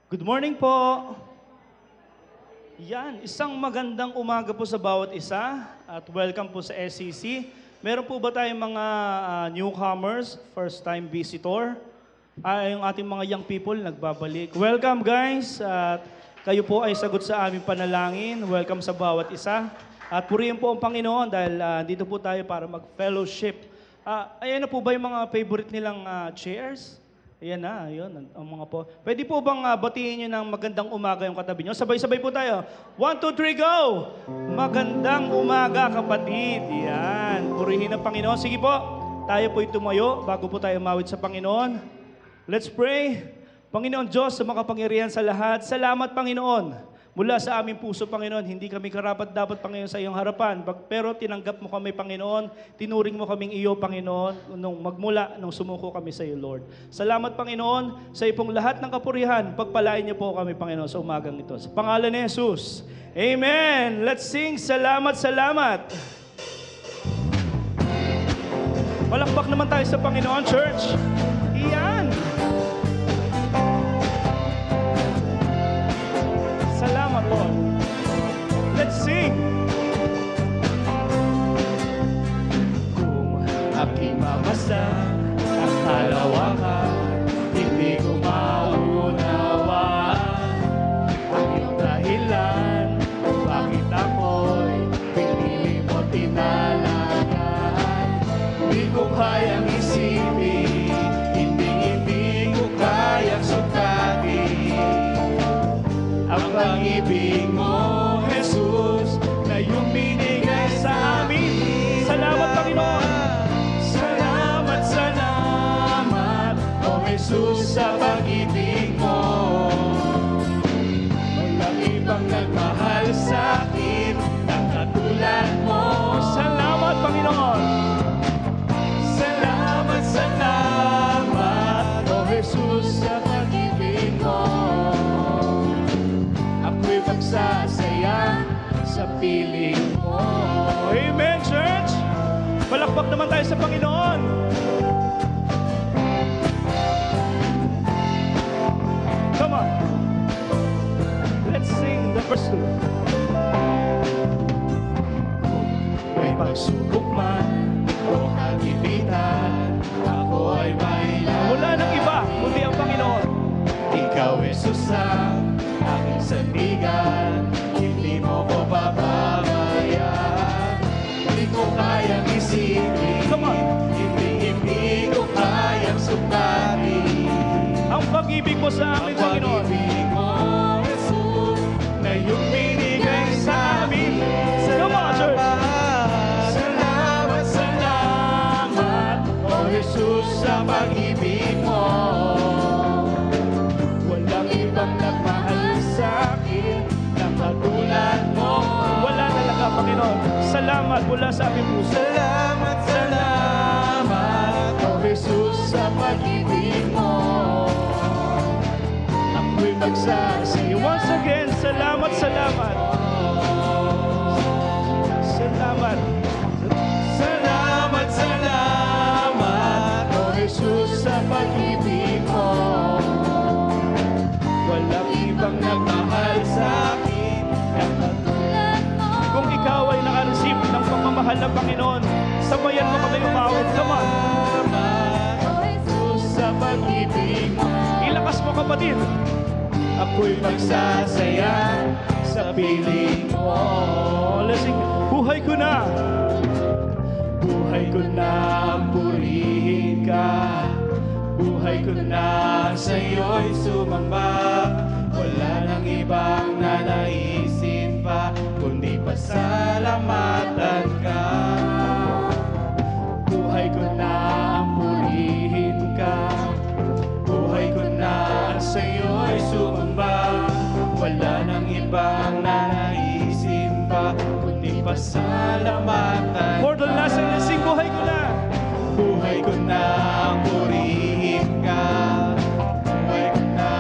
Good morning po. Yan, isang magandang umaga po sa bawat isa at welcome po sa SCC. Meron po ba tayong mga newcomers, first time visitor? Yung ating mga young people nagbabalik. Welcome guys at kayo po ay sagot sa aming panalangin. Welcome sa bawat isa. At purihin po ang Panginoon dahil dito po tayo para mag-fellowship. Ayan na po ba yung mga favorite nilang chairs? Ayan na, yun, ang mga po. Pwede po bang batiin nyo ng magandang umaga yung katabi nyo? Sabay-sabay po tayo. 1, 2, 3, go! Magandang umaga, kapatid. Yan, purihin ang Panginoon. Sige po, tayo po'y tumayo bago po tayo mawit sa Panginoon. Let's pray. Panginoon Diyos, sa makapangyarihan sa lahat, salamat Panginoon. Mula sa aming puso, Panginoon, hindi kami karapat-dapat, Panginoon, sa iyong harapan. Pero tinanggap mo kami, Panginoon. Tinuring mo kaming iyo, Panginoon, nung sumuko kami sa iyo, Lord. Salamat, Panginoon, sa ipong lahat ng kapurihan. Pagpalain niyo po kami, Panginoon, sa umagang ito. Sa pangalan ni Jesus. Amen. Let's sing Salamat, Salamat. Palakpak naman tayo sa Panginoon, church. Iyan. Salamat, Lord. Let's sing. Kung aking mamasa ang kalawakan, hindi ko maunawaan ang iyong dahilan kung bakit ako'y pinili mo tinalagaan. Hindi ko kayang isipin, hindi ko kayang sukatin ang pag-ibig mo, Jesus, na iyong binigay sa amin. Salamat, Panginoon. Salamat, salamat, O Jesus, sa pag-ibig mo. Walang ibang nagmahal sa akin na katulad mo. Salamat, Panginoon. Salamat, salamat, O Jesus, sa pag-ibig mo. Ako'y magsasaya sa piling mo. Amen, church! Palakpak naman tayo sa Panginoon. Come on. Let's sing the first two. Kung may pagsubok man o kagipitan, ako ay mailan. Wala nang iba, kundi ang Panginoon. Ikaw, Jesus, ang aking sandigan, hindi mo ko papabayaan. Hindi ko kayang isipin, hindi ko kayang sukatin ang pag-ibig mo sa amin, Panginoon. Ang pag-ibig mo, Jesus, na iyong binigay sa amin. Salamat, church. Salamat, salamat, O Jesus, sa pag-ibig mo. Walang ibang nagmahal sa akin na katulad mo. Wala talaga, Panginoon. Salamat mula sa aming puso. Salamat, salamat, O Jesus, sa pag-ibig mo. Ako'y magsasaya. Once again, salamat, salamat. Salamat. Salamat, salamat, O Jesus, sa pag-ibig mo. Walang ibang nagmahal sa akin na katulad mo. Kung ikaw ay nakareceive ng pagmamahal ng Panginoon, sabayan mo kami umawit. Come on. O Jesus, sa pag-ibig mo. Ilakas mo, kapatid. Ako'y magsasaya sa piling mo. Let's sing. Buhay ko na. Buhay ko na purihin ka. Buhay ko na sa'yo'y sumamba. Wala nang ibang nanaisin pa, kundi pasalamatan ka. Buhay ko na purihin ka. Buhay ko na sa'yo'y sumamba. Wala nang ibang nanaisin pa, kundi pasalamatan ka. For the last time, sing, buhay ko na. Buhay ko na purihin ka. Buhay ko na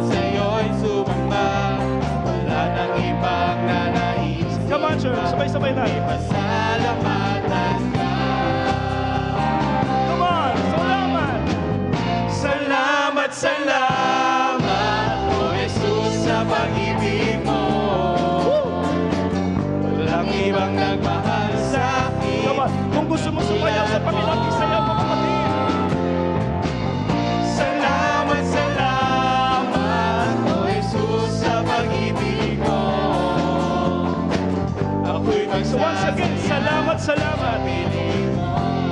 sa'yo'y sumamba. Wala nang ibang nanais. Come on, church. Sabay-sabay na. Ipasalamatan ka. Come on. Salamat. Salamat, salamat, O Jesus. puso mo sumayaw sa Panginoon, isayaw mo kapatid. Salamat, salamat, O Jesus, sa pag-ibig mo. Ako'y So once again, salamat, salamat.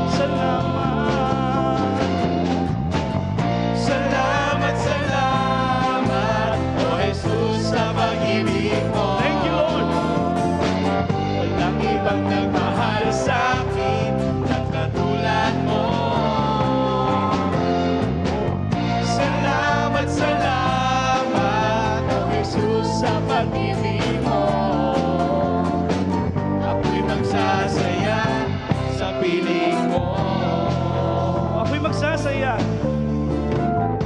Salamat. Salamat, salamat, O Jesus, sa pag-ibig mo. Thank you, Lord. Walang ibang nagmahal sa akin na katulad mo. Salamat, salamat, O Jesus, sa pag-ibig mo. Ako'y magsasaya sa piling mo. Ako'y magsasaya.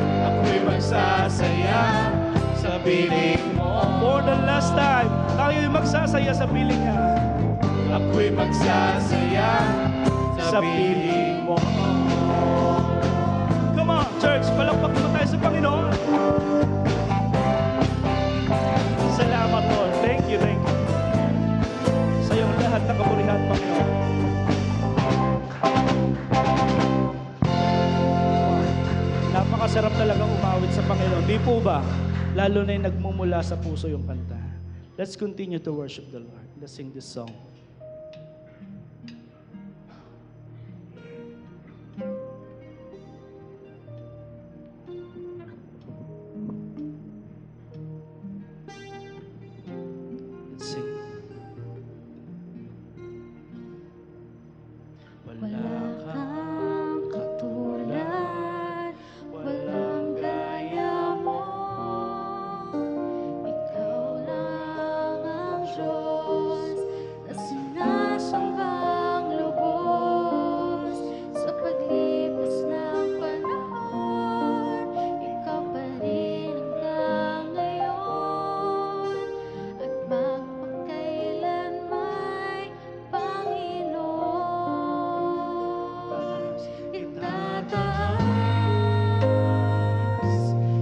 Ako'y magsasaya sa piling mo. For the last time, tayo'y magsasaya sa piling niya. Ako'y magsasaya Sa piling mo. Come on, church, palakpak mo tayo sa Panginoon. Salamat, Lord. Thank you, thank you. Sa iyong lahat ng kapurihan, Panginoon. Napakasarap talagang umawit sa Panginoon. Di po ba? Lalo na yung nagmumula sa puso yung kanta. Let's continue to worship the Lord. Let's sing this song. Let's sing. Wala kang katulad, walang gaya mo. Ikaw lang ang Diyos na sinasambang lubos. Sa paglipas ng panahon, ikaw pa rin hanggang ngayon. At magpakailanman, Panginoon. Itataas,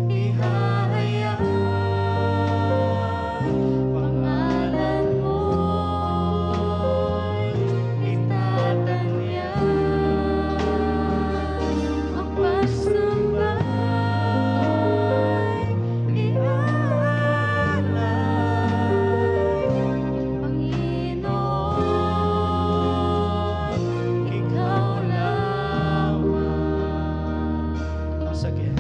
ihahayag pangalan mo'y itatanyag. Ang pagsamba'y iaalay. Panginoon, ikaw lamang. Once again.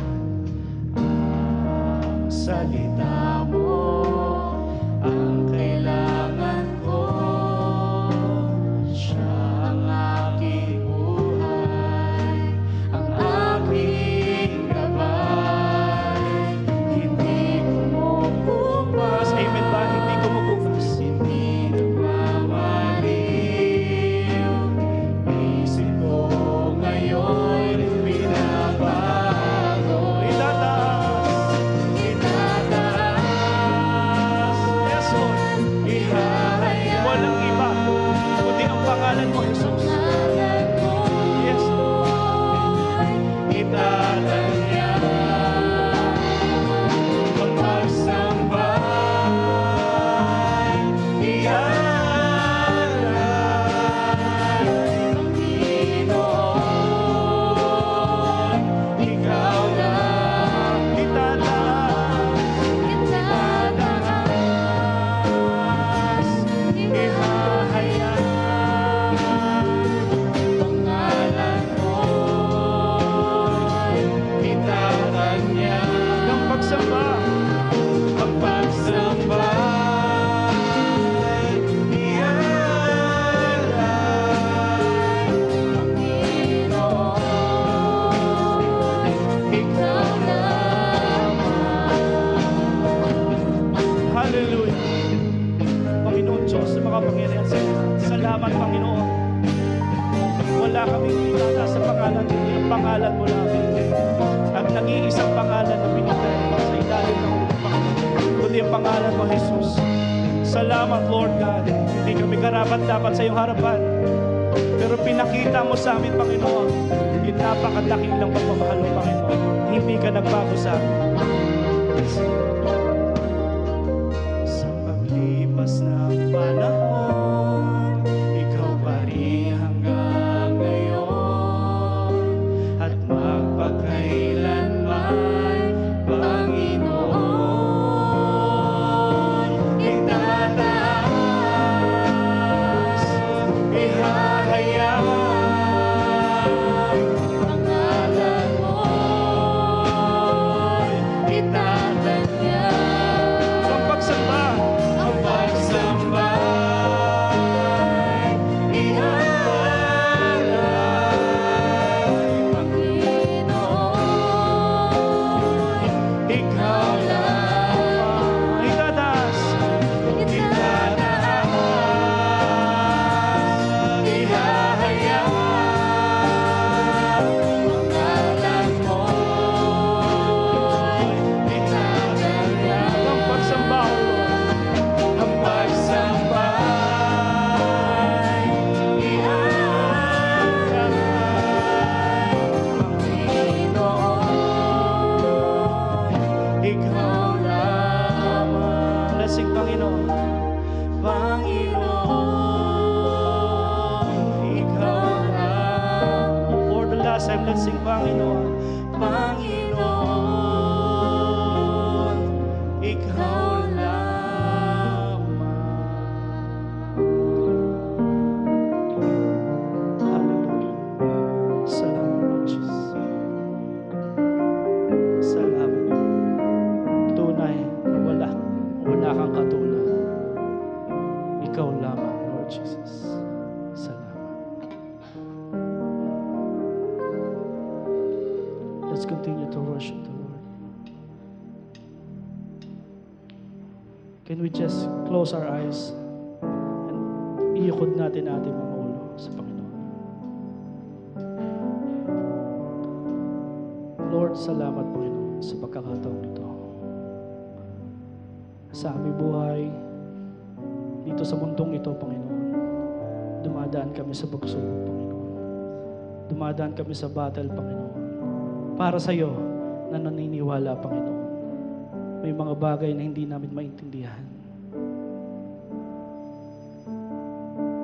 Ang salita mo ang kailangan ko. Siya ang aking buhay, ang aking gabay. Hindi kumukupas, Amen ba? Hindi kumukupas. hindi nagmamaliw. Isip ko ngayon binabago. Itataas. Itataas, Yes, Lord. ihahayag Walang iba, kundi ang pangalan mo, Jesus. pangalan mo. Yes, Itatanyag ang pagsambay, iaalay. Panginoon, ikaw lang. itataas. Itataas, ihahayag pangalan mo'y itatanyag. Ang pagsamba. Ang pagsambay, iaalay. Panginoon, ikaw lamang. Hallelujah. Panginoon Diyos, sa makapangyarihan sa lahat. Salamat, Panginoon. Wala kaming itata sa pangalan, kundi ang pangalan mo namin. Ang nag-iisang pangalan na pinitay sa ilalim ng ulo, Panginoon, kundi ang pangalan mo, Jesus. Salamat, Lord God. Hindi kami karapat dapat sa iyong harapan. Pero pinakita mo sa amin, Panginoon, yung napakadakilang pagmamahal mo, Panginoon. Hindi ka nagbago sa amin. Sa paglipas ng panahon, ikaw pa rin hanggang time, let's sing, Panginoon. Panginoon, Ikaw lamang. Hallelujah. Salamat, Lord Jesus. Salamat. Tunay na wala kang katulad. Ikaw lamang, Lord Jesus. Salamat. Let's continue to worship the Lord. Can we just close our eyes and iikot natin ating mga ulo sa Panginoon? Lord, salamat Panginoon sa pagkakataong ito. Sa aming buhay, dito sa mundong ito, Panginoon, dumadaan kami sa pagsubok, Panginoon. Dumadaan kami sa battle, Panginoon. Para sa iyo na naniniwala, Panginoon. May mga bagay na hindi namin maintindihan.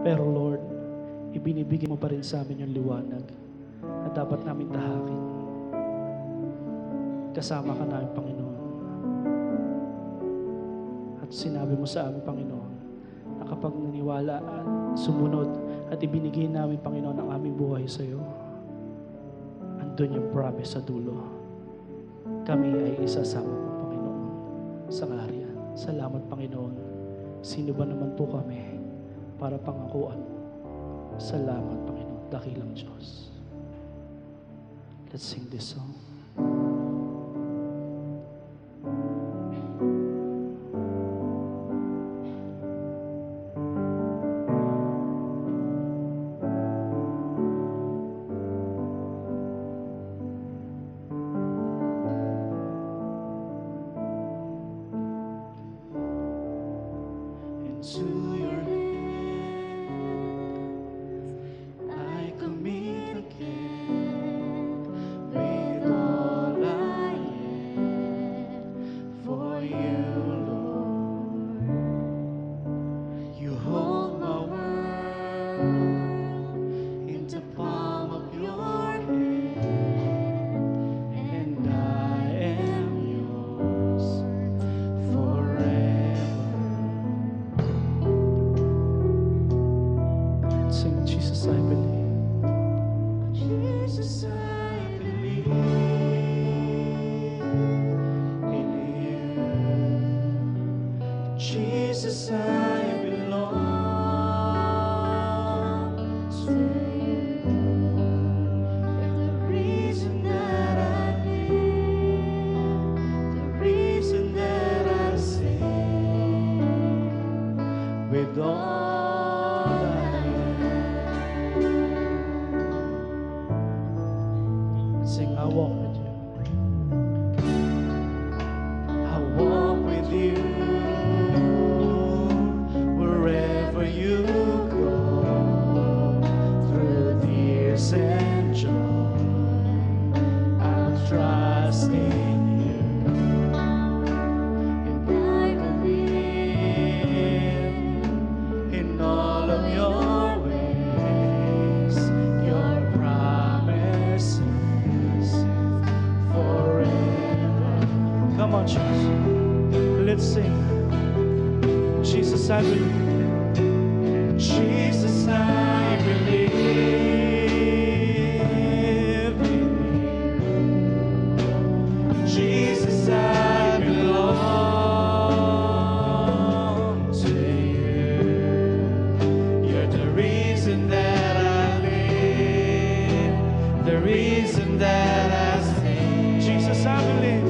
Pero Lord, ibinibigay mo pa rin sa amin yung liwanag na dapat namin tahakin. Kasama ka namin, Panginoon. At sinabi mo sa amin, Panginoon, na kapag naniwala at sumunod at ibinigay namin, Panginoon, ang aming buhay sa iyo, andun yung promise sa dulo. Kami ay isasama mo, Panginoon, sa kaharian. Salamat, Panginoon. Sino ba naman po kami para pangakuan mo? Salamat, Panginoon, dakilang Diyos. Let's sing this song. To your hands I commit again, with all I am for you, Lord. You hold my world in the palm of your hand, and I am yours forever. Sing, Jesus, I believe. Jesus, I believe in you. Jesus, I belong to you. You're the reason that I live, the reason that I sing with all I sing, I walk with you. I walk with you wherever you go, through tears and joy. I'll trust in you, and I believe in all of your ways, your promises forever. Come on, Jesus. Let's sing. Jesus, I believe. Jesus, I believe in you. Jesus, I belong to you. You're the reason that I live, the reason that I sing. Jesus, I believe.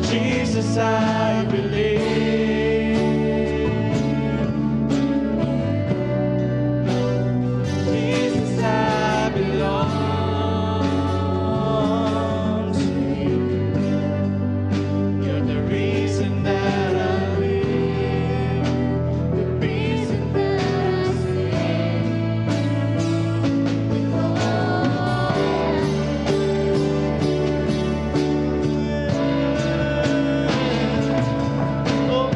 Jesus, I believe. Jesus, I belong to you. You're the reason that I live, the reason that I sing. Oh,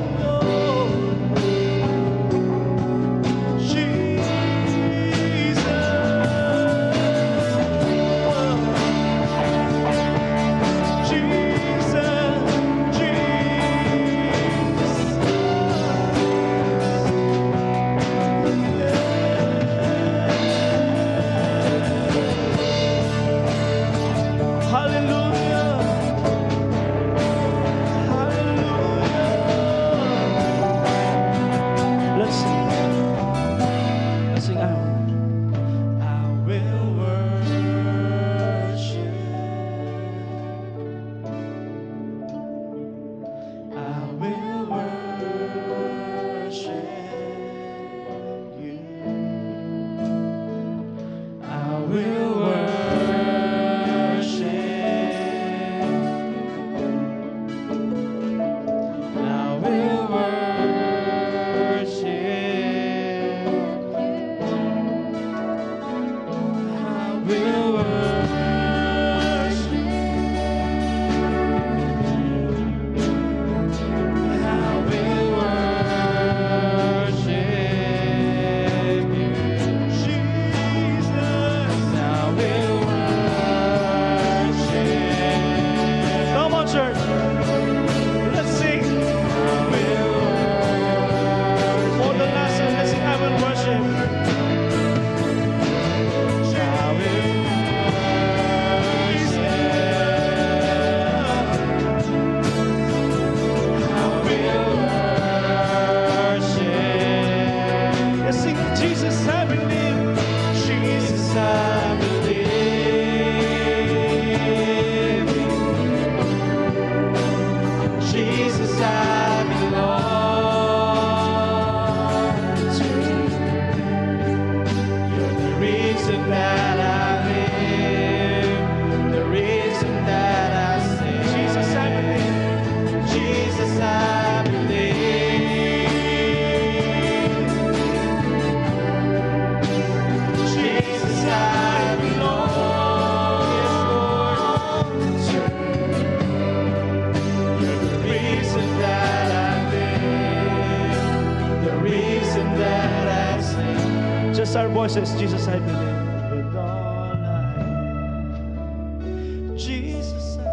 voices, Jesus, I believe with all I am. Jesus, I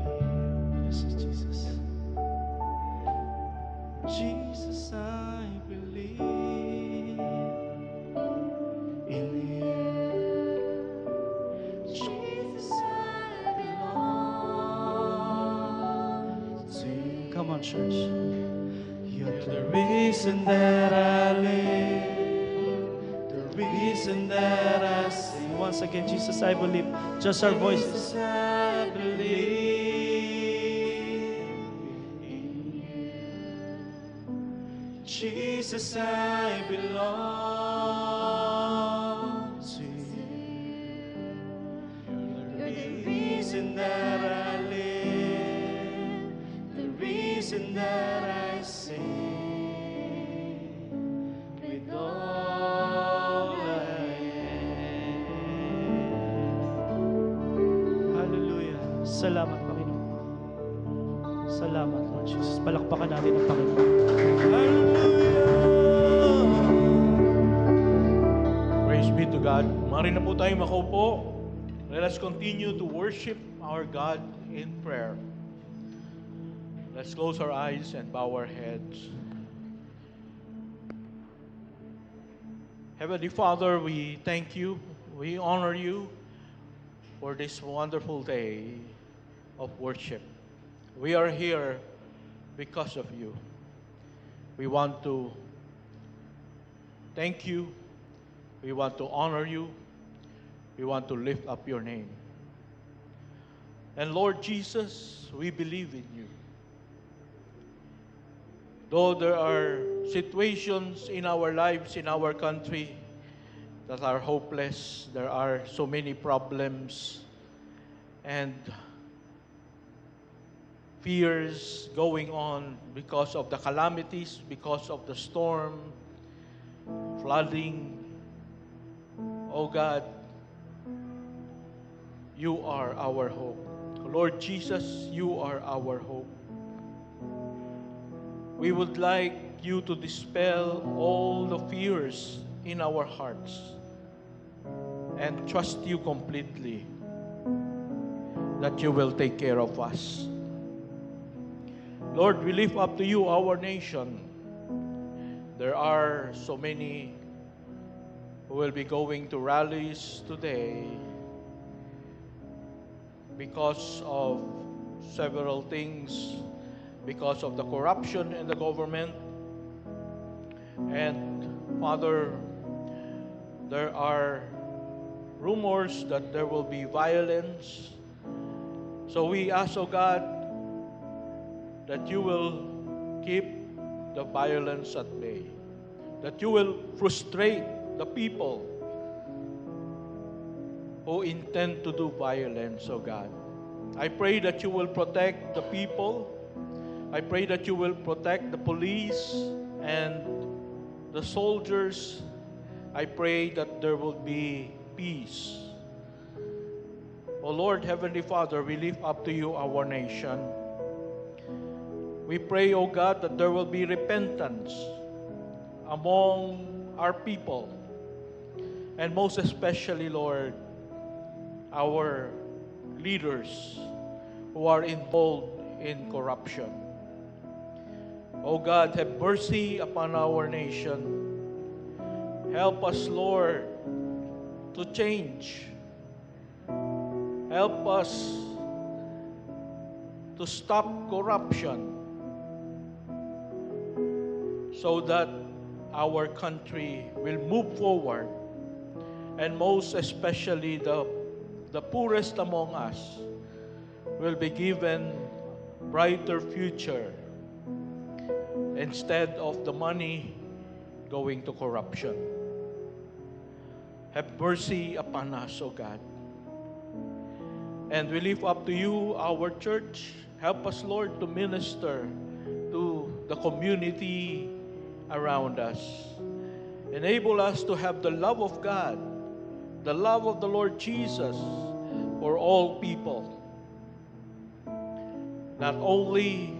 believe. Yes, Jesus. Jesus, I believe in you. Jesus, I belong to you. Come on, church. You're the reason that I live, the reason that I sing. Once again, Jesus, I believe. Just our voices. Jesus, I believe in you. Jesus, I belong to you. You're the reason that I live, the reason that I sing with all I am. Hallelujah. Salamat, Panginoon. Salamat, Lord Jesus. Palakpakan natin ang Panginoon. Hallelujah. Praise be to God. Mari na po tayo makaupo. Let us continue to worship our God in prayer. Let's close our eyes and bow our heads. Heavenly Father, we thank you, we honor you for this wonderful day of worship. We are here because of you. We want to thank you, we want to honor you, we want to lift up your name. And Lord Jesus, we believe in you. Though there are situations in our lives, in our country, that are hopeless, there are so many problems and fears going on because of the calamities, because of the storm, flooding. Oh God, you are our hope. Lord Jesus, you are our hope. We would like you to dispel all the fears in our hearts and trust you completely that you will take care of us. Lord, we lift up to you our nation. There are so many who will be going to rallies today because of several things, because of the corruption in the government. And Father, there are rumors that there will be violence. So we ask, oh God, that you will keep the violence at bay, that you will frustrate the people who intend to do violence, oh God. I pray that you will protect the people. I pray that you will protect the police and the soldiers. I pray that there will be peace. Oh Lord, Heavenly Father, we lift up to you our nation. We pray, oh God, that there will be repentance among our people. And most especially, Lord, our leaders who are involved in corruption. Oh God, have mercy upon our nation. Help us, Lord, to change. Help us to stop corruption so that our country will move forward, and most especially the poorest among us will be given brighter future instead of the money going to corruption. Have mercy upon us, O God. And we lift up to you our church. Help us, Lord, to minister to the community around us. Enable us to have the love of God, the love of the Lord Jesus for all people. Not only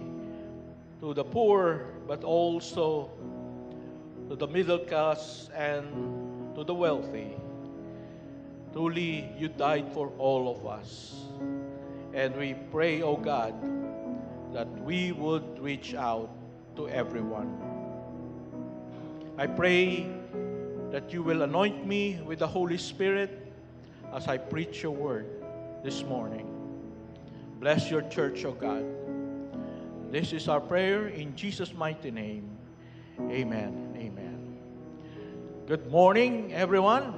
to the poor, but also to the middle class and to the wealthy. Truly, you died for all of us. And we pray, O God, that we would reach out to everyone. I pray that you will anoint me with the Holy Spirit as I preach your word this morning. Bless your church, O God. This is our prayer in Jesus' mighty name. Amen. Amen. Good morning, everyone.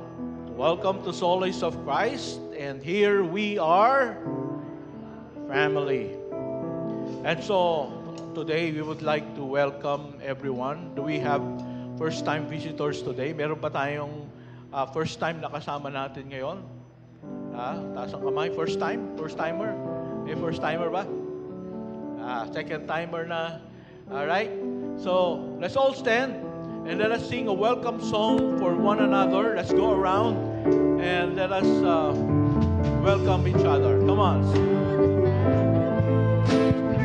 Welcome to Solace of Christ. And here we are, family. And so, today we would like to welcome everyone. Do we have first-time visitors today? Meron ba tayong first-time na kasama natin ngayon? Taas ang kamay. First time? First-timer? May first-timer ba? Second-timer na. Alright? So, let's all stand and let us sing a welcome song for one another. Let's go around and let us welcome each other. Come on.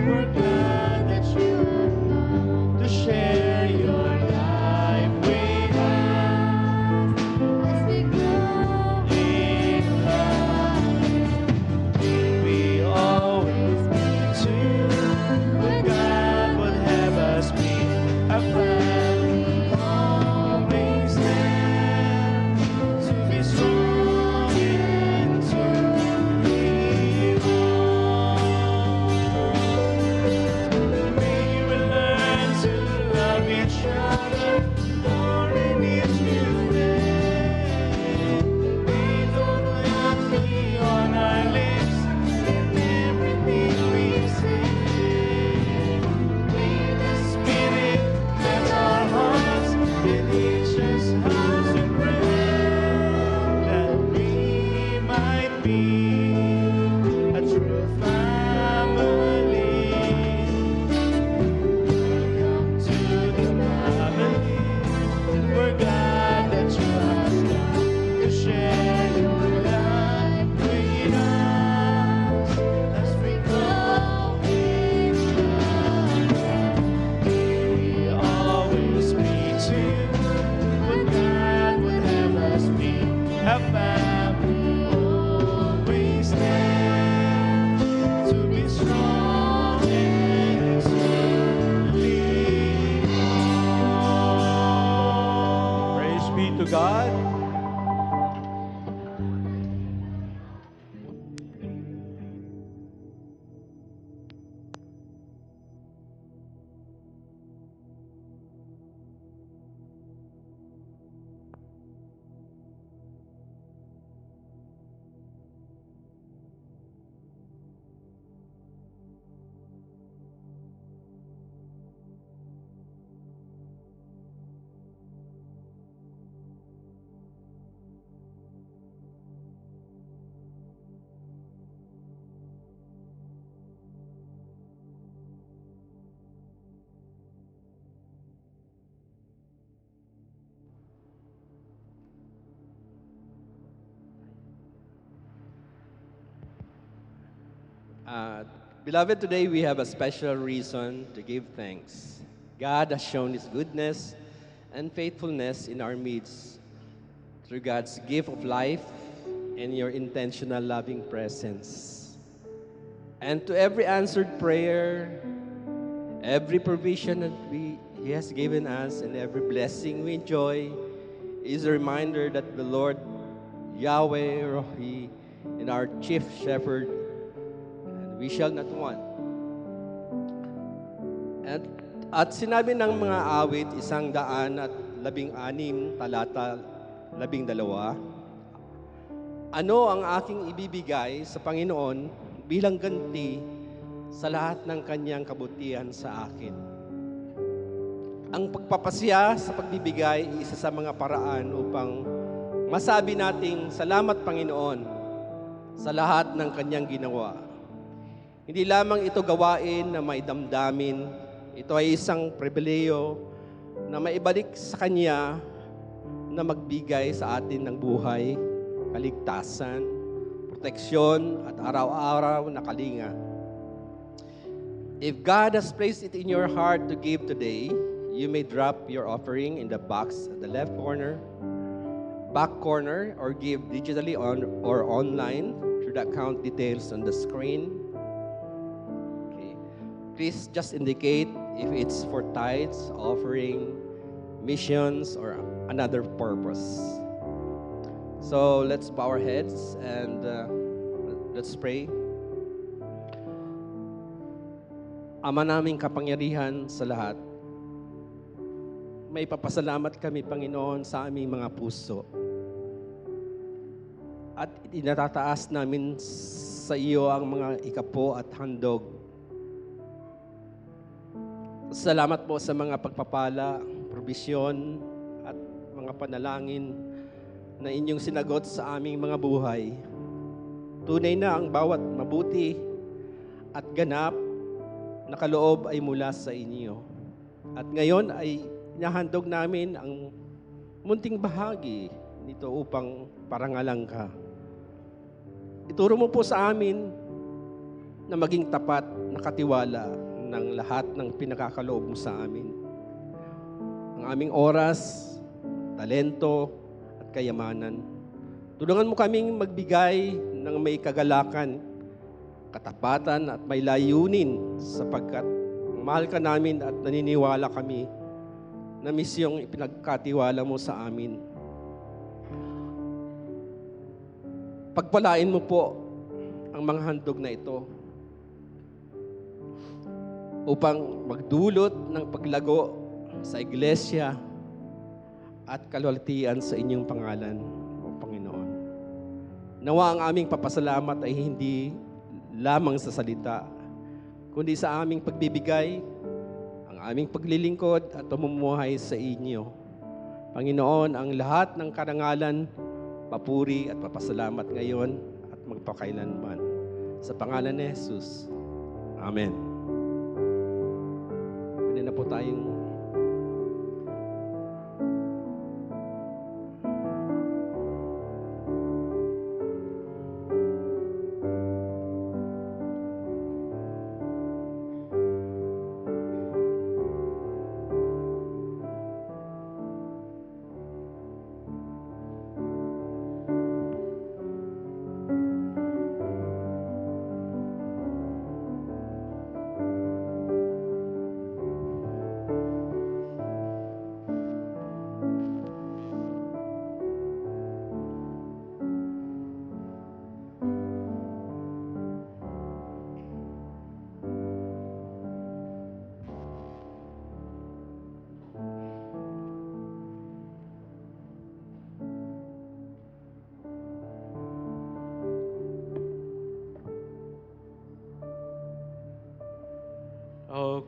We're glad that you have come To share your life with us. as we grow In love, we always need to. But God would have us be a family, always there to be strong and to live on. We will learn to love each other more in each new day. We don't have to be on our lips in everything we say. May the Spirit let our hearts and teach us how to pray, that we might be a true family. Welcome to the family. We're glad that you have come to share your life with us as we grow in love. We always be two, but God would have us be a family, always there to be strong and to live on. Praise be to God. Beloved, today we have a special reason to give thanks. God has shown His goodness and faithfulness in our midst through God's gift of life and your intentional loving presence. And to every answered prayer, every provision that He has given us, and every blessing we enjoy is a reminder that the Lord, Yahweh Rohi, and our chief shepherd, and we shall not want. At sinabi ng mga awit, 116, talata 12, ano ang aking ibibigay sa Panginoon bilang ganti sa lahat ng kanyang kabutihan sa akin? Ang pagpapasya sa pagbibigay ay isa sa mga paraan upang masabi nating salamat Panginoon sa lahat ng kanyang ginawa. Hindi lamang ito gawain na may damdamin, ito ay isang pribileyo na maibalik sa Kanya na magbigay sa atin ng buhay, kaligtasan, proteksyon at araw-araw na kalinga. If God has placed it in your heart to give today, you may drop your offering in the box at the left corner. back corner or give digitally on or online through the account details on the screen. Okay. Please just indicate if it's for tithes, offering, missions, or another purpose. So let's bow our heads and let's pray. Ama naming kapangyarihan sa lahat, may papasalamat kami, Panginoon, sa aming mga puso. At inatataas namin sa iyo ang mga ikapo at handog. Salamat po sa mga pagpapala, probisyon, at mga panalangin na inyong sinagot sa aming mga buhay. Tunay na ang bawat mabuti at ganap na kaloob ay mula sa inyo. At ngayon ay inahandog namin ang munting bahagi nito upang parangalan ka. Ituro mo po sa amin na maging tapat na katiwala ng lahat ng pinakakaloob mo sa amin. Ang aming oras, talento, at kayamanan. Tulungan mo kaming magbigay ng may kagalakan, katapatan at may layunin sapagkat mahal ka namin at naniniwala kami na misyong ipinagkatiwala mo sa amin. Pagpalain mo po ang mga handog na ito upang magdulot ng paglago sa iglesia at kalwalhatian sa inyong pangalan, o Panginoon. Nawa ang aming papasalamat ay hindi lamang sa salita, kundi sa aming pagbibigay, ang aming paglilingkod at pamumuhay sa inyo. Panginoon, ang lahat ng karangalan, papuri at papasalamat ngayon at magpakailanman. Sa pangalan ni Jesus. Amen. Pwede na po tayong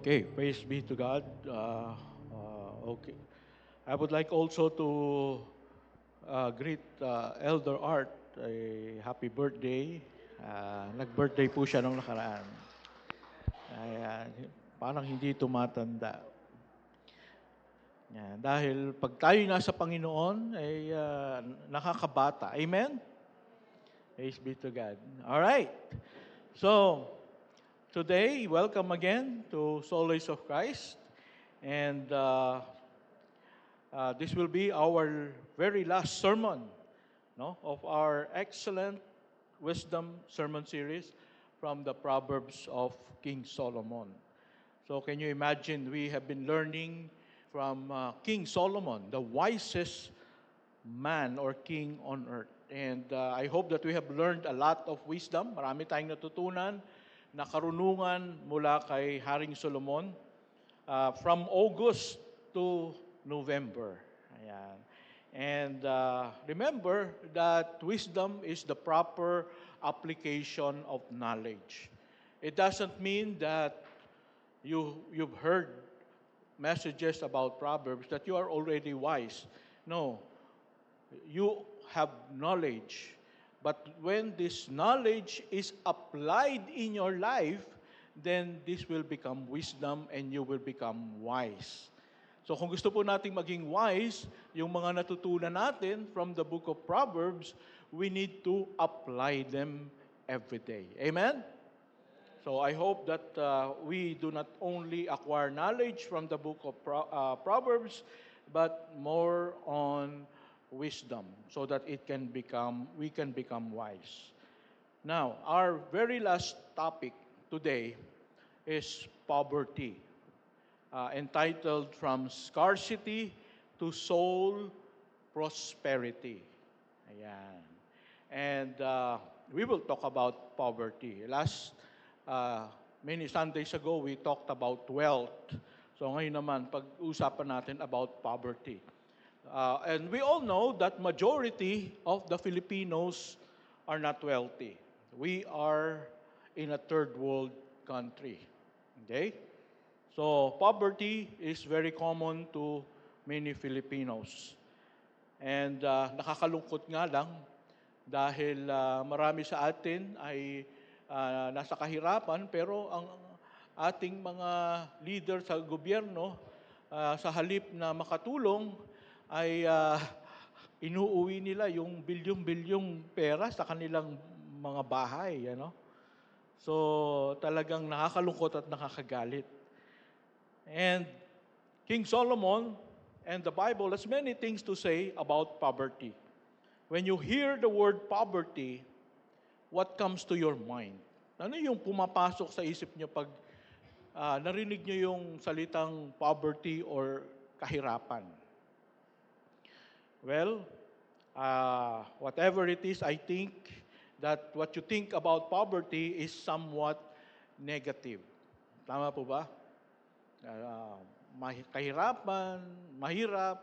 Okay, praise be to God. Okay. I would like also to greet Elder Art a happy birthday. Nag-birthday po siya nung nakaraan. Ayan, parang hindi tumatanda. Yan, dahil pag tayo nasa Panginoon, ay nakakabata. Amen? Praise be to God. All right. So, today, welcome again to Solace of Christ. And this will be our very last sermon, no, of our excellent wisdom sermon series from the Proverbs of King Solomon. So can you imagine, we have been learning from King Solomon, the wisest man or king on earth. And I hope that we have learned a lot of wisdom. Marami tayong natutunan na karunungan mula kay Haring Solomon from August to November. Ayan. And remember that wisdom is the proper application of knowledge. It doesn't mean that you've heard messages about Proverbs that you are already wise. No, you have knowledge. But when this knowledge is applied in your life, then this will become wisdom and you will become wise. So kung gusto po nating maging wise, yung mga natutunan natin from the book of Proverbs, we need to apply them every day. Amen? So I hope that we do not only acquire knowledge from the book of Proverbs, but more on wisdom so that we can become wise. Now, our very last topic today is poverty, entitled From Scarcity to Soul Prosperity. Ayan. And we will talk about poverty. Many Sundays ago, we talked about wealth. So ngayon naman, pag-usapan natin about poverty. And we all know that majority of the Filipinos are not wealthy. We are in a third world country. Okay? So poverty is very common to many Filipinos. And nakakalungkot nga lang dahil marami sa atin ay nasa kahirapan, pero ang ating mga leader sa gobyerno, sa halip na makatulong, ay inuuwi nila yung bilyong-bilyong pera sa kanilang mga bahay. So talagang nakakalungkot at nakakagalit. And King Solomon and the Bible has many things to say about poverty. When you hear the word poverty, what comes to your mind? Ano yung pumapasok sa isip niyo pag narinig niyo yung salitang poverty or kahirapan? Well, whatever it is, I think that what you think about poverty is somewhat negative. Tama po ba? Kahirapan, mahirap,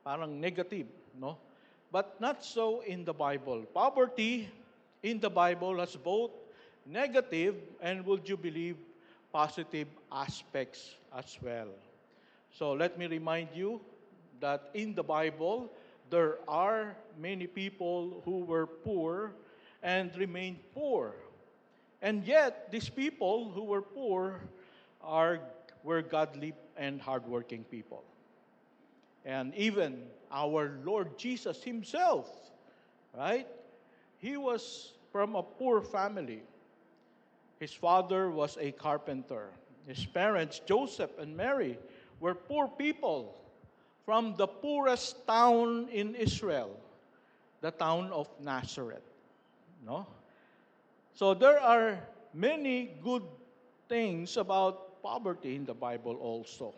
parang negative, no? But not so in the Bible. Poverty in the Bible has both negative and, would you believe, positive aspects as well. So let me remind you that in the Bible, there are many people who were poor and remained poor. And yet, these people who were poor were godly and hardworking people. And even our Lord Jesus himself, right? He was from a poor family. His father was a carpenter. His parents, Joseph and Mary, were poor people from the poorest town in Israel, the town of Nazareth. No? So there are many good things about poverty in the Bible also,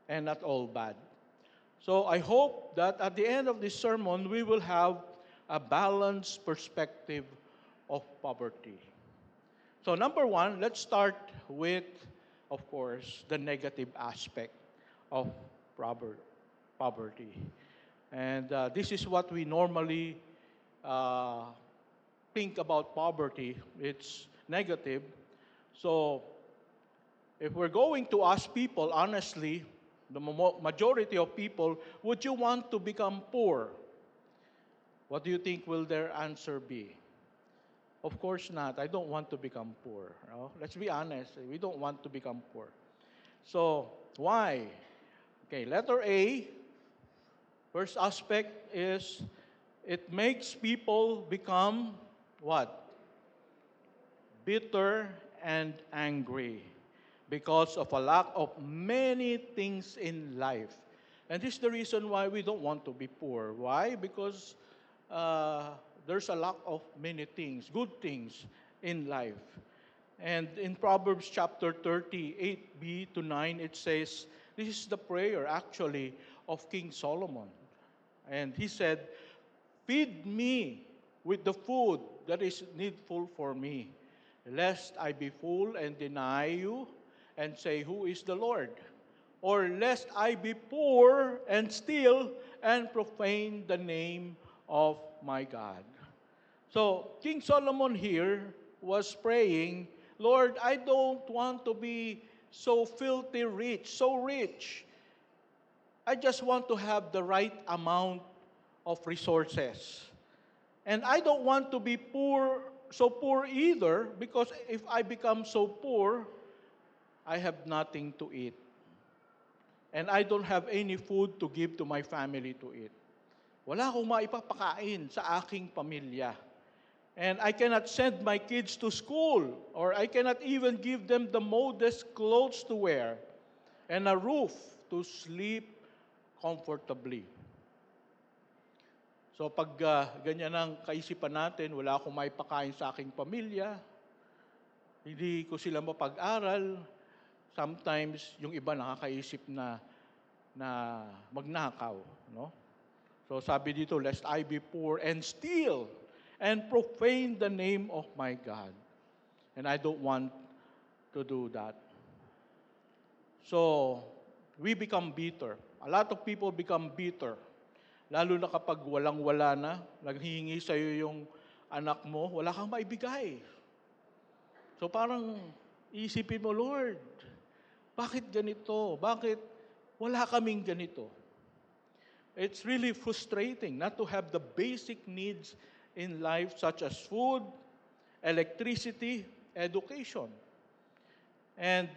and not all bad. So I hope that at the end of this sermon, we will have a balanced perspective of poverty. So number one, let's start with, of course, the negative aspect of poverty. And this is what we normally think about poverty. It's negative. So if we're going to ask people, honestly, the majority of people, would you want to become poor? What do you think will their answer be? Of course not. I don't want to become poor. No? Let's be honest. We don't want to become poor. So, why? Okay, letter A, first aspect is it makes people become what? Bitter and angry because of a lack of many things in life. And this is the reason why we don't want to be poor. Why? Because there's a lack of many things, good things in life. And in Proverbs chapter 30, 8b to 9, it says, this is the prayer actually of King Solomon. And he said, feed me with the food that is needful for me, lest I be full and deny you and say, who is the Lord? Or lest I be poor and steal and profane the name of my God. So, King Solomon here was praying, Lord, I don't want to be so filthy rich, so rich. I just want to have the right amount of resources. And I don't want to be poor, so poor either, because if I become so poor, I have nothing to eat. And I don't have any food to give to my family to eat. Wala akong maipapakain sa aking pamilya. And I cannot send my kids to school, or I cannot even give them the modest clothes to wear and a roof to sleep comfortably. So pag ganyan ang kaisipan natin, wala akong maipakain sa aking pamilya, hindi ko sila mapag-aral, sometimes yung iba nakakaisip na magnakaw, no? So sabi dito, lest I be poor and steal and profane the name of my God. And I don't want to do that. So, we become bitter. A lot of people become bitter. Lalo na kapag walang-wala na, naghihingi sa iyo yung anak mo, wala kang maibigay. So parang isipin mo, Lord, bakit ganito? Bakit wala kaming ganito? It's really frustrating not to have the basic needs in life such as food, electricity, education. And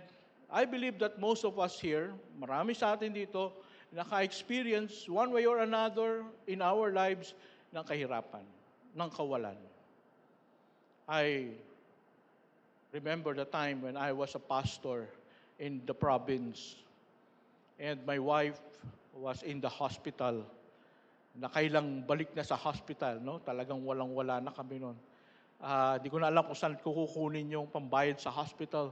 I believe that most of us here, marami sa atin dito, naka-experience one way or another in our lives ng kahirapan, ng kawalan. I remember the time when I was a pastor in the province and my wife was in the hospital. Nakailang balik na sa hospital, no? Talagang walang-wala na kami noon. Di ko na alam kung saan ko kukunin yung pambayad sa hospital.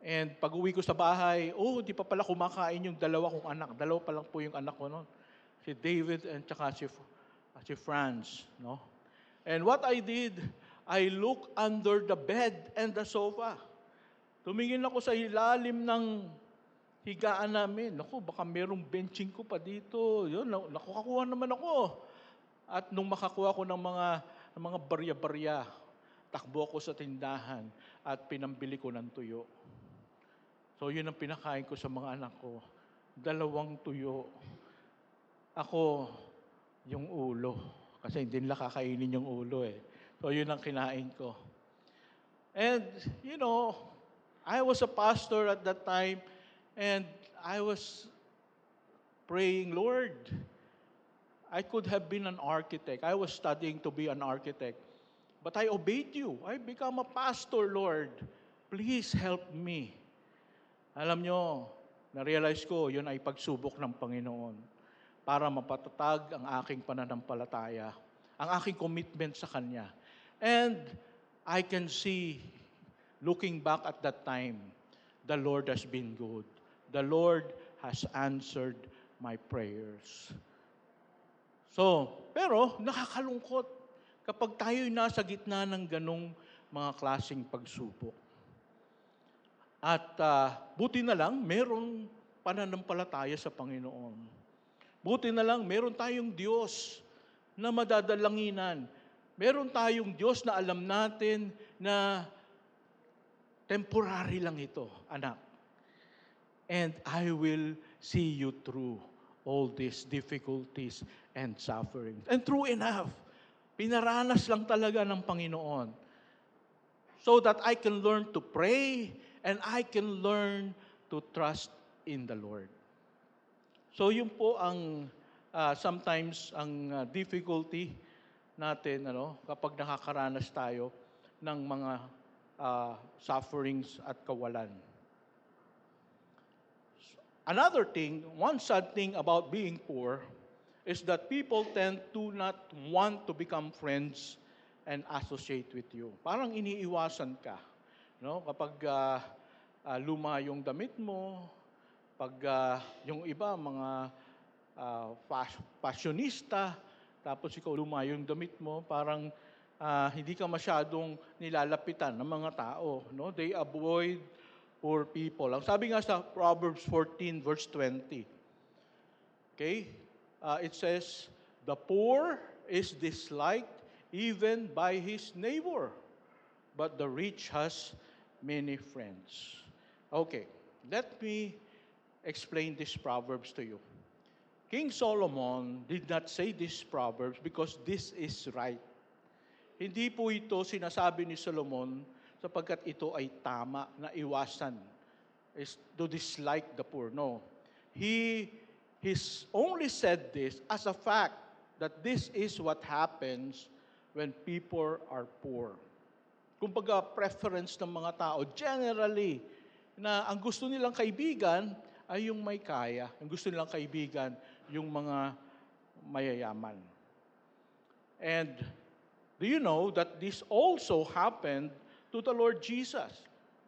And pag uwi ko sa bahay, di pa pala kumakain yung dalawa kong anak. Dalawa pa lang po yung anak ko noon. Si David and tsaka si Franz, no? And what I did, I looked under the bed and the sofa. Tumingin ako sa ilalim ng higaan namin. Naku, baka merong benching ko pa dito. Yun, nakukuha naman ako. At nung makakuha ko ng mga barya-barya, takbo ako sa tindahan at pinambili ko ng tuyo. So yun ang pinakain ko sa mga anak ko. 2 tuyo. Ako, yung ulo. Kasi hindi nila kakainin yung ulo eh. So yun ang kinain ko. And, I was a pastor at that time. And I was praying, Lord, I could have been an architect. I was studying to be an architect. But I obeyed you. I become a pastor, Lord. Please help me. Alam nyo, na-realize ko, yun ay pagsubok ng Panginoon para mapatatag ang aking pananampalataya, ang aking commitment sa Kanya. And I can see, looking back at that time, the Lord has been good. The Lord has answered my prayers. So, pero nakakalungkot kapag tayo'y nasa gitna ng ganong mga klaseng pagsubok. At buti na lang, meron pananampalataya sa Panginoon. Buti na lang, meron tayong Diyos na madadalanginan. Meron tayong Diyos na alam natin na temporary lang ito, anak. And I will see you through all these difficulties and sufferings. And true enough, pinaranas lang talaga ng Panginoon so that I can learn to pray and I can learn to trust in the Lord. So yun po ang sometimes ang difficulty natin kapag nakakaranas tayo ng mga sufferings at kawalan. Another thing, one sad thing about being poor is that people tend to not want to become friends and associate with you. Parang iniiwasan ka. Kapag luma yung damit mo, pag yung iba, mga fashionista, tapos ikaw luma yung damit mo, parang hindi ka masyadong nilalapitan ng mga tao. They avoid poor people. Ang sabi nga sa Proverbs 14 verse 20, okay? It says, the poor is disliked even by his neighbor, but the rich has many friends. Okay, let me explain this Proverbs to you. King Solomon did not say this Proverbs because this is right. Hindi po ito sinasabi ni Solomon sapagkat ito ay tama na iwasan, is to dislike the poor. No. He's only said this as a fact that this is what happens when people are poor. Kumbaga, preference ng mga tao, generally, na ang gusto nilang kaibigan ay yung may kaya. Ang gusto nilang kaibigan, yung mga mayayaman. And do you know that this also happened to the Lord Jesus?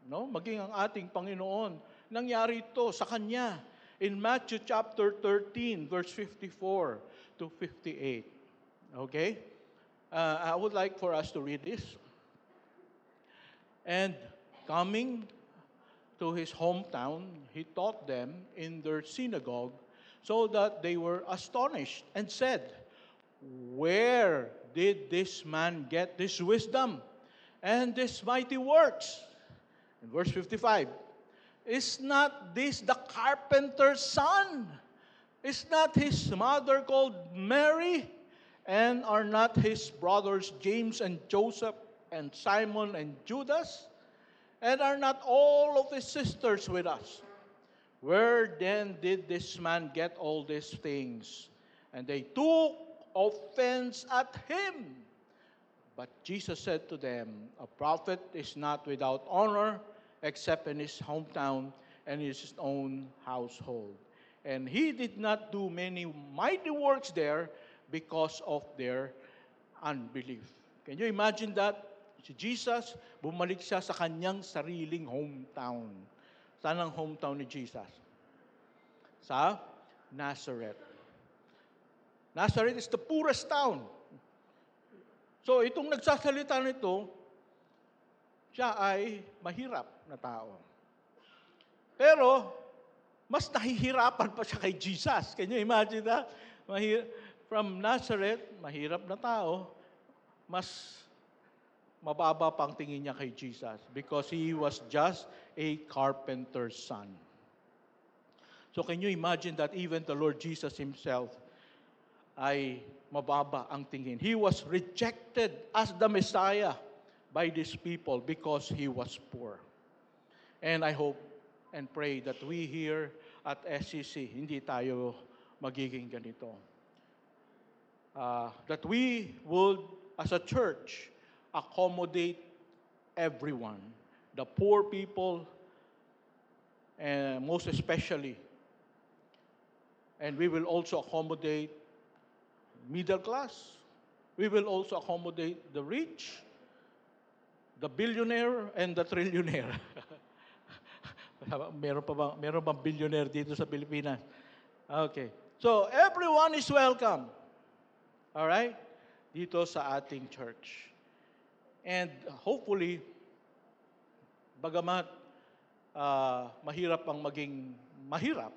No? Maging ang ating Panginoon, nangyari ito sa Kanya in Matthew chapter 13, verse 54 to 58. Okay? I would like for us to read this. And coming to his hometown, he taught them in their synagogue, so that they were astonished and said, "Where did this man get this wisdom and these mighty works?" In verse 55, "Is not this the carpenter's son? Is not his mother called Mary? And are not his brothers James and Joseph and Simon and Judas? And are not all of his sisters with us? Where then did this man get all these things?" And they took offense at him. But Jesus said to them, "A prophet is not without honor except in his hometown and his own household." And he did not do many mighty works there because of their unbelief. Can you imagine that? Si Jesus, bumalik siya sa kanyang sariling hometown. Saan ang hometown ni Jesus? Sa Nazareth. Nazareth is the poorest town. So itong nagsasalita nito, siya ay mahirap na tao. Pero, mas nahihirapan pa siya kay Jesus. Can you imagine that? From Nazareth, mahirap na tao, mas mababa pang tingin niya kay Jesus because he was just a carpenter's son. So can you imagine that even the Lord Jesus himself ay mababa ang tingin. He was rejected as the Messiah by these people because he was poor. And I hope and pray that we here at SCC, hindi tayo magiging ganito. That we would, as a church, accommodate everyone, the poor people, and most especially, and we will also accommodate middle class. We will also accommodate the rich, the billionaire, and the trillionaire. Meron bang billionaire dito sa Pilipinas? Okay. So, everyone is welcome. All right? Dito sa ating church. And hopefully, bagamat mahirap ang maging mahirap,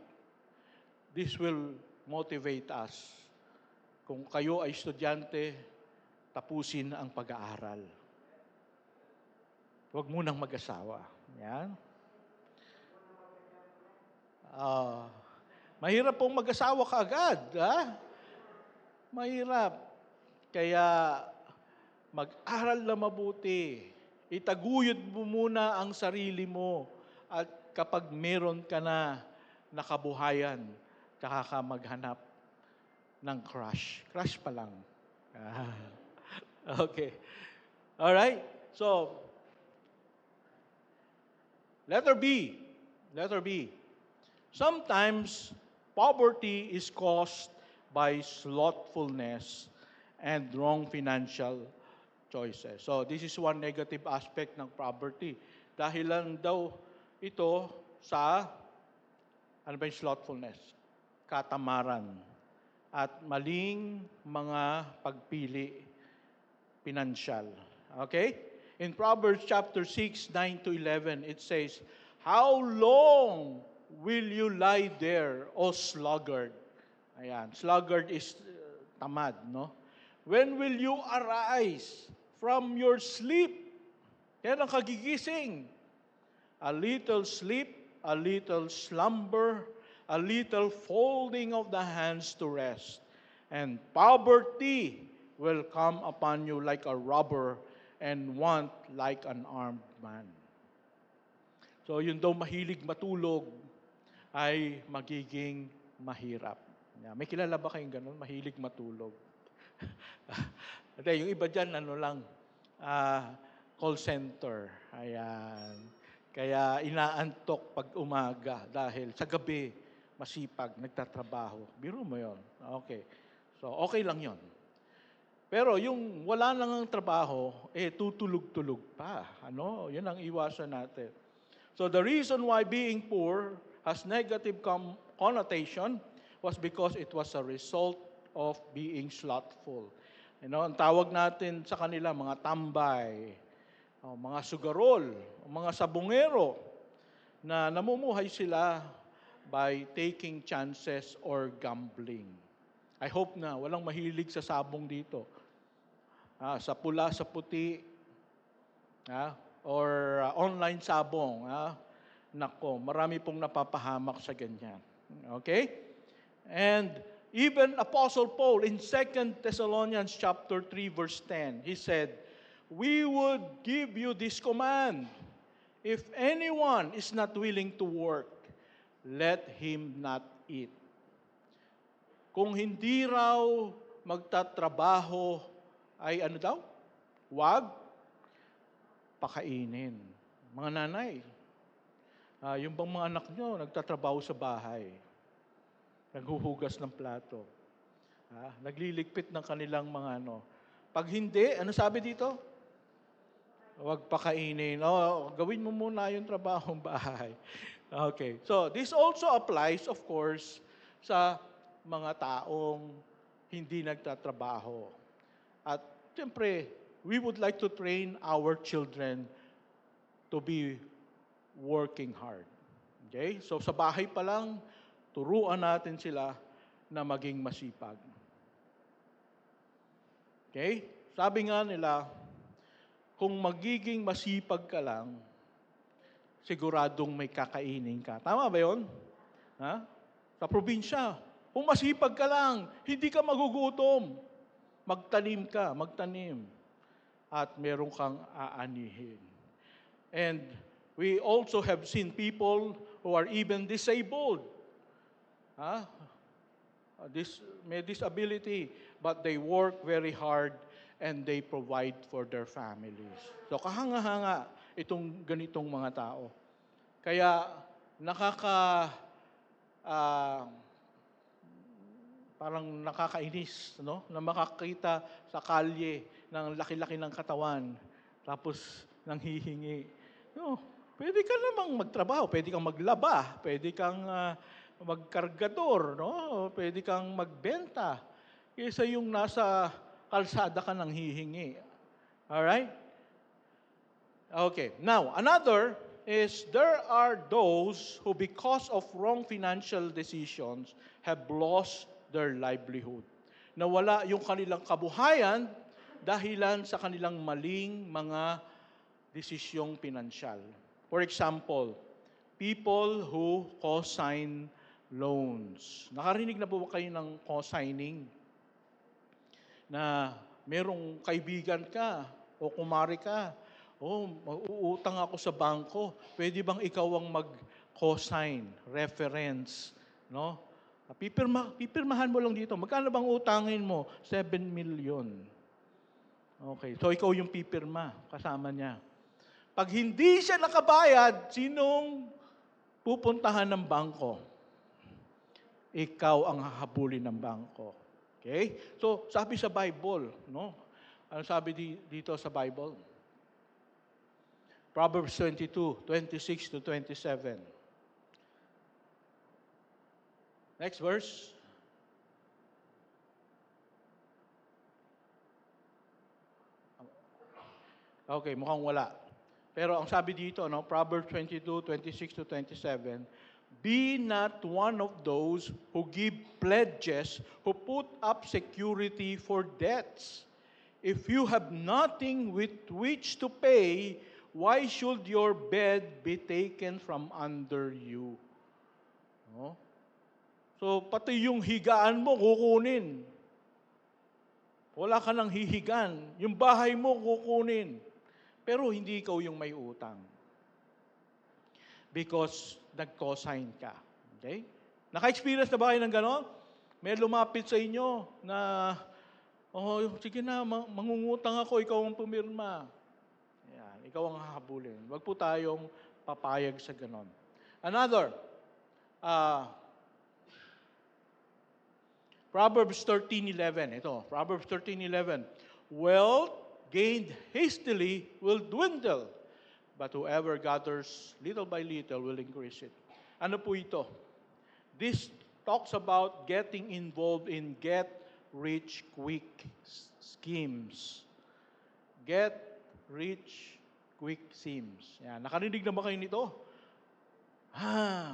this will motivate us. Kung kayo ay estudyante, tapusin ang pag-aaral. Huwag munang mag-asawa. Yan. Mahirap pong mag-asawa kaagad. Ha? Mahirap. Kaya mag-aral na mabuti. Itaguyod mo muna ang sarili mo. At kapag meron ka na nakabuhayan, tsaka ka maghanap ng crush. Crush pa lang. Okay. Alright? So, letter B. Letter B. Sometimes, poverty is caused by slothfulness and wrong financial choices. So, this is one negative aspect ng poverty. Dahilan daw ito sa, ano ba yung slothfulness? Katamaran at maling mga pagpili pinansyal. Okay? In Proverbs chapter 6, 9 to 11, it says, "How long will you lie there, O sluggard?" Ayan, sluggard is tamad, no? "When will you arise from your sleep?" Yan ang kagigising. "A little sleep, a little slumber, a little folding of the hands to rest, and poverty will come upon you like a robber, and want like an armed man." So yun daw mahilig matulog ay magiging mahirap. May kilala ba kayong ganun? Mahilig matulog. Hindi, yung iba dyan, call center. Ayan. Kaya inaantok pag umaga dahil sa gabi, masipag, nagtatrabaho. Biro mo yon. Okay. So, okay lang yon. Pero yung wala nang ang trabaho, tutulog-tulog pa. Ano? Yun ang iwasan natin. So the reason why being poor has negative connotation was because it was a result of being slothful. Ang tawag natin sa kanila mga tambay, mga sugarol, mga sabungero, na namumuhay sila by taking chances or gambling. I hope na walang mahilig sa sabong dito. Sa pula, sa puti, or online sabong. Nako, marami pong napapahamak sa ganyan. Okay? And even Apostle Paul in 2 Thessalonians chapter 3 verse 10, he said, "We would give you this command, if anyone is not willing to work, let him not eat." Kung hindi raw magtatrabaho ay ano daw? Huwag pakainin. Mga nanay, yung bang mga anak nyo nagtatrabaho sa bahay, naghuhugas ng plato, nagliligpit ng kanilang mga ano. Pag hindi, ano sabi dito? Huwag pakainin. Gawin mo muna yung trabahong bahay. Okay. So, this also applies, of course, sa mga taong hindi nagtatrabaho. At, siyempre, we would like to train our children to be working hard. Okay? So, sa bahay pa lang, turuan natin sila na maging masipag. Okay? Sabi nga nila, kung magiging masipag ka lang, siguradong may kakainin ka. Tama ba yun? Sa probinsya, kung masipag ka lang, hindi ka magugutom. Magtanim ka, magtanim. At meron kang aanihin. And we also have seen people who are even disabled. May disability, but they work very hard and they provide for their families. So kahanga-hanga itong ganitong mga tao. Kaya parang nakakainis, no? Na makakita sa kalye ng laki-laki ng katawan, tapos nanghihingi. No, pwede ka namang magtrabaho, pwede kang maglaba, pwede kang magkargador, no? Pwede kang magbenta. Kaysa yung nasa kalsada ka nang hihingi. Alright? Okay. Now, another is there are those who because of wrong financial decisions have lost their livelihood. Nawala yung kanilang kabuhayan dahilan sa kanilang maling mga desisyong pinansyal. For example, people who co-sign loans. Nakarinig na po ba kayo ng co-signing? Na merong kaibigan ka o kumari ka, mauutang ako sa bangko, pwede bang ikaw ang mag-co-sign, reference, no? Pipirmahan mo lang dito. Magkano bang utangin mo? 7 million. Okay, so ikaw yung pipirma, kasama niya. Pag hindi siya nakabayad, sinong pupuntahan ng bangko? Ikaw ang hahabulin ng bangko. Okay? So, sabi sa Bible, no? Ano sabi dito sa Bible? Proverbs 22:26 to 27. Next verse. Okay, mukhang wala. Pero ang sabi dito, no, Proverbs 22:26 to 27, be not one of those who give pledges, who put up security for debts. If you have nothing with which to pay, why should your bed be taken from under you? No? So, pati yung higaan mo, kukunin. Wala ka nang hihigan. Yung bahay mo, kukunin. Pero hindi ikaw yung may utang. Because nag-co-sign ka. Okay? Naka-experience na ba kayo ng gano'n? May lumapit sa inyo na, sige na, mangungutang ako, ikaw ang pumirma. Yan, ikaw ang hahabulin. Huwag po tayong papayag sa gano'n. Another, Proverbs 13:11. Ito, Proverbs 13:11. Wealth gained hastily will dwindle, but whoever gathers little by little will increase it. Ano po ito? This talks about getting involved in get-rich-quick schemes. Get-rich-quick schemes. Yan. Nakarinig na ba kayo nito?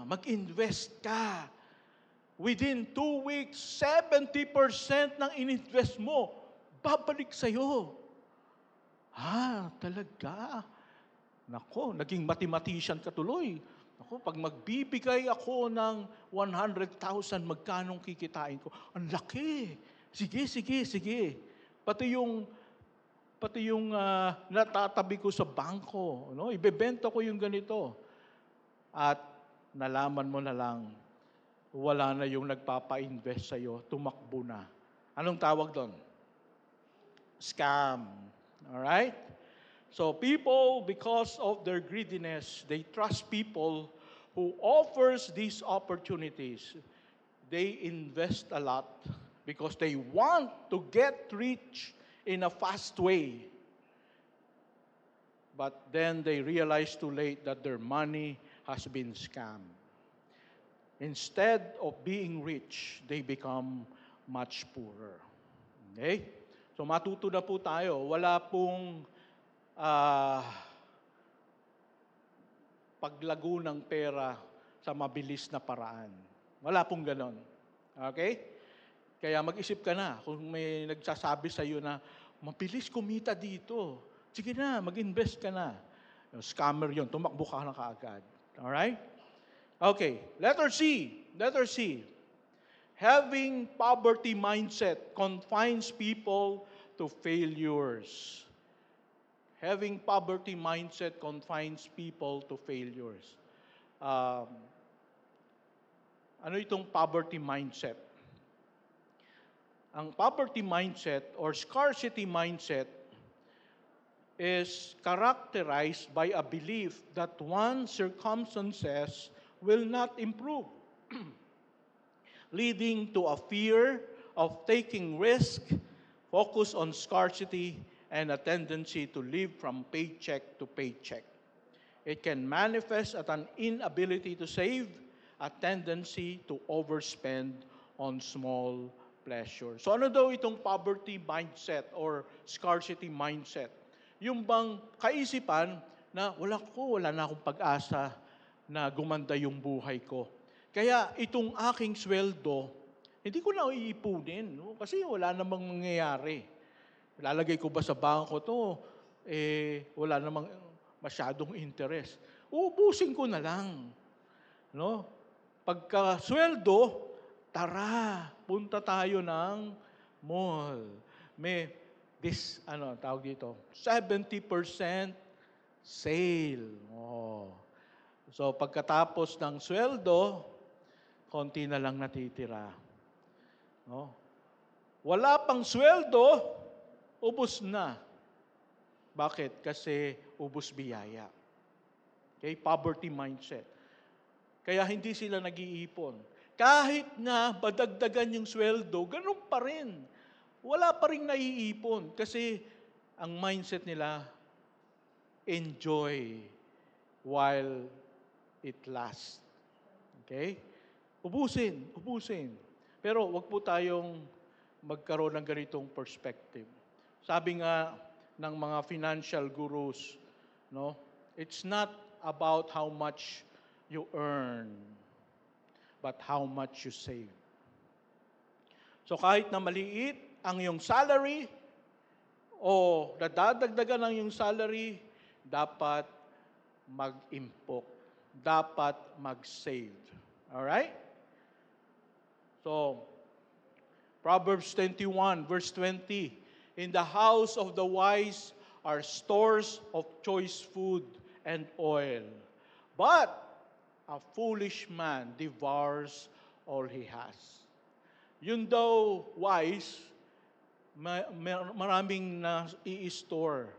Mag-invest ka. Within 2 weeks, 70% ng ininvest mo, babalik sa'yo. Talaga? Nako, naging mathematician ka tuloy. Nako, pag magbibigay ako ng 100,000, magkanong kikitain ko? Ang laki. Sige. Pati yung natatabi ko sa bangko, no? Ibebenta ko yung ganito. At nalaman mo na lang, wala na yung nagpapa-invest sa'yo, tumakbo na. Anong tawag doon? Scam. Alright? So people, because of their greediness, they trust people who offers these opportunities. They invest a lot because they want to get rich in a fast way. But then they realize too late that their money has been scammed. Instead of being rich, they become much poorer. Okay? So matuto na po tayo. Wala pong paglago ng pera sa mabilis na paraan. Wala pong ganon. Okay? Kaya mag-isip ka na kung may nagsasabi sa iyo na mabilis kumita dito. Sige na, mag-invest ka na. Scammer yon, tumakbo ka na kaagad. Alright? Okay, letter C. Letter C. Having poverty mindset confines people to failures. Having poverty mindset confines people to failures. Ano itong poverty mindset? Ang poverty mindset or scarcity mindset is characterized by a belief that one's circumstances will not improve, leading to a fear of taking risk, focus on scarcity, and a tendency to live from paycheck to paycheck. It can manifest as an inability to save, a tendency to overspend on small pleasures. So ano daw itong poverty mindset or scarcity mindset? Yung bang kaisipan na wala na akong pag-asa na gumanda yung buhay ko. Kaya itong aking sweldo, hindi ko na iipunin, no? Kasi wala namang mangyayari. Lalagay ko ba sa bangko to? Wala namang masyadong interest. Uubusin ko na lang. No? Pagka sweldo, tara, punta tayo ng mall. May tawag dito, 70% sale. So pagkatapos ng sweldo, konti na lang natitira. No? Wala pang sweldo, ubos na. Bakit? Kasi ubos biyaya. Okay? Poverty mindset. Kaya hindi sila nag-iipon. Kahit na badagdagan yung sweldo, ganun pa rin. Wala pa rin naiipon. Kasi ang mindset nila, enjoy while it lasts. Okay? Ubusin. Pero wag po tayong magkaroon ng ganitong perspective. Sabi nga ng mga financial gurus, no? It's not about how much you earn, but how much you save. So kahit na maliit ang iyong salary o nadadagdagan ang iyong salary, dapat mag-impok. Dapat mag-save. Alright? So, Proverbs 21, verse 20, in the house of the wise are stores of choice food and oil. But a foolish man devours all he has. Yun daw wise, maraming na-i-store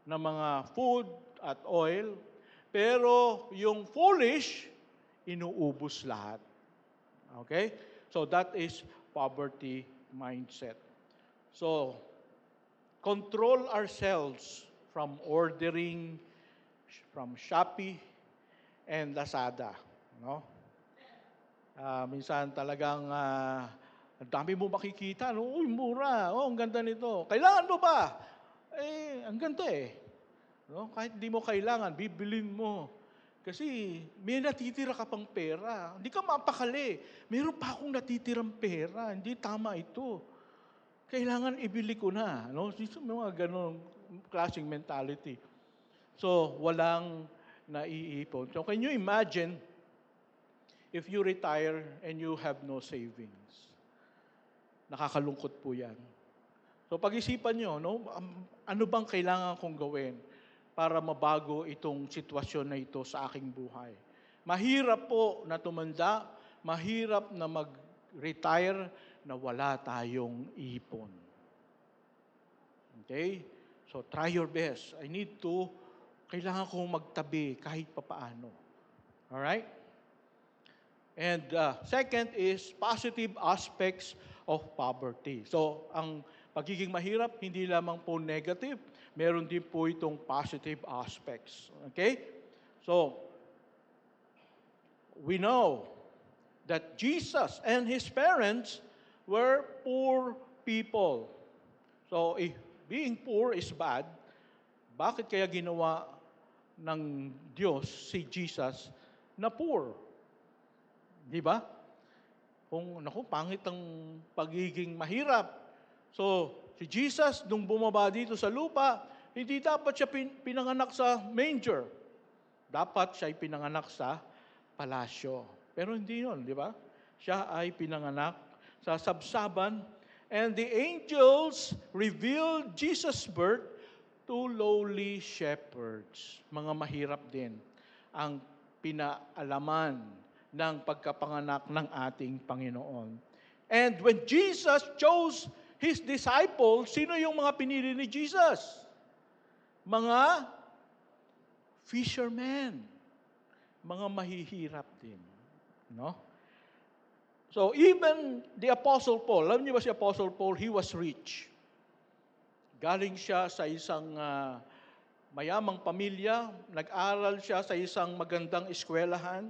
na mga food at oil, pero yung foolish, inuubos lahat. Okay? So that is poverty mindset. So, control ourselves from ordering from Shopee and Lazada, no? Minsan talagang ang dami mo makikita, no? Uy, mura. Oh, ang ganda nito. Kailangan mo ba? Ang ganda eh. No? Kahit hindi mo kailangan, bibilin mo. Kasi may natitira ka pang pera. Hindi ka mapakali. Meron pa akong natitirang pera. Hindi tama ito. Kailangan ibili ko na. No? May mga ganong klaseng mentality. So, walang naiipon. So, can you imagine if you retire and you have no savings? Nakakalungkot po yan. So, pag-isipan nyo, no? Ano bang kailangan kong gawin para mabago itong sitwasyon na ito sa aking buhay? Mahirap po na tumanda, mahirap na mag-retire na wala tayong ipon. Okay? So, try your best. Kailangan kong magtabi kahit papaano. Alright? And second is positive aspects of poverty. So, ang pagiging mahirap, hindi lamang po negative, meron din po itong positive aspects. Okay? So, we know that Jesus and His parents were poor people. So, if being poor is bad, bakit kaya ginawa ng Diyos si Jesus na poor? Di ba? Pangit ang pagiging mahirap. So, si Jesus, nung bumaba dito sa lupa, hindi dapat siya pinanganak sa manger. Dapat siya ay pinanganak sa palasyo. Pero hindi yun, di ba? Siya ay pinanganak sa sabsaban, and the angels revealed Jesus' birth to lowly shepherds. Mga mahirap din ang pinaalaman ng pagkapanganak ng ating Panginoon. And when Jesus chose His disciples, sino yung mga pinili ni Jesus? Mga fishermen. Mga mahihirap din. No? So even the Apostle Paul, alam niyo ba si Apostle Paul, he was rich. Galing siya sa isang mayamang pamilya, nag-aral siya sa isang magandang eskwelahan.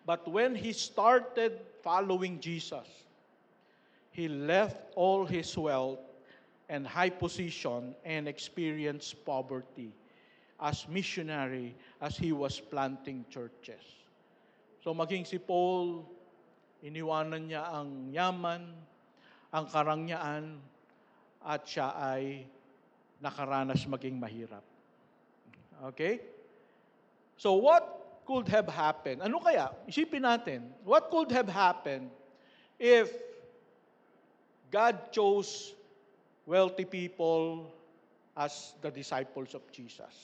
But when he started following Jesus, he left all his wealth and high position and experienced poverty as missionary as he was planting churches. So maging si Paul, iniwanan niya ang yaman, ang karangyaan, at siya ay nakaranas maging mahirap. Okay? So what could have happened? Ano kaya? Isipin natin, what could have happened if God chose wealthy people as the disciples of Jesus?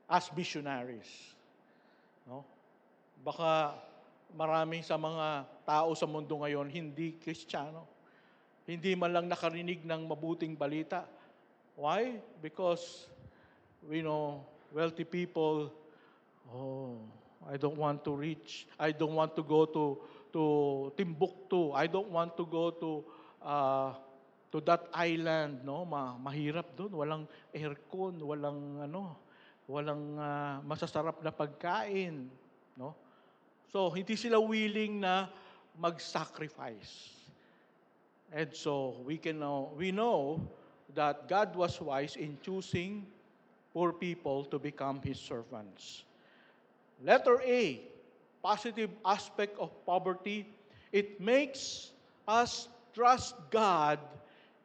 As missionaries. No? Baka marami sa mga tao sa mundo ngayon hindi Kristiyano. Hindi man lang nakarinig ng mabuting balita. Why? Because we know wealthy people, I don't want to reach. I don't want to go to Timbuktu. I don't want to go to that island, no? Mahirap doon, walang aircon, walang masasarap na pagkain, no? So hindi sila willing na mag-sacrifice. And so we know that God was wise in choosing poor people to become His servants. Letter A, positive aspect of poverty, it makes us trust God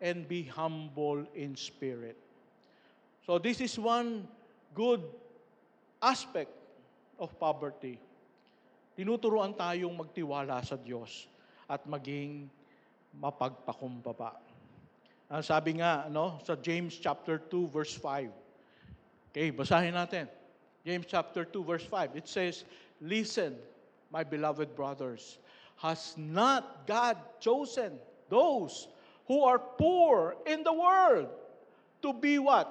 and be humble in spirit. So this is one good aspect of poverty. Tinuturuan tayong magtiwala sa Diyos at maging mapagpakumbaba. Ang sabi nga, sa James chapter 2 verse 5. Okay, basahin natin. James chapter 2 verse 5. It says, "Listen, my beloved brothers, has not God chosen those who are poor in the world to be what?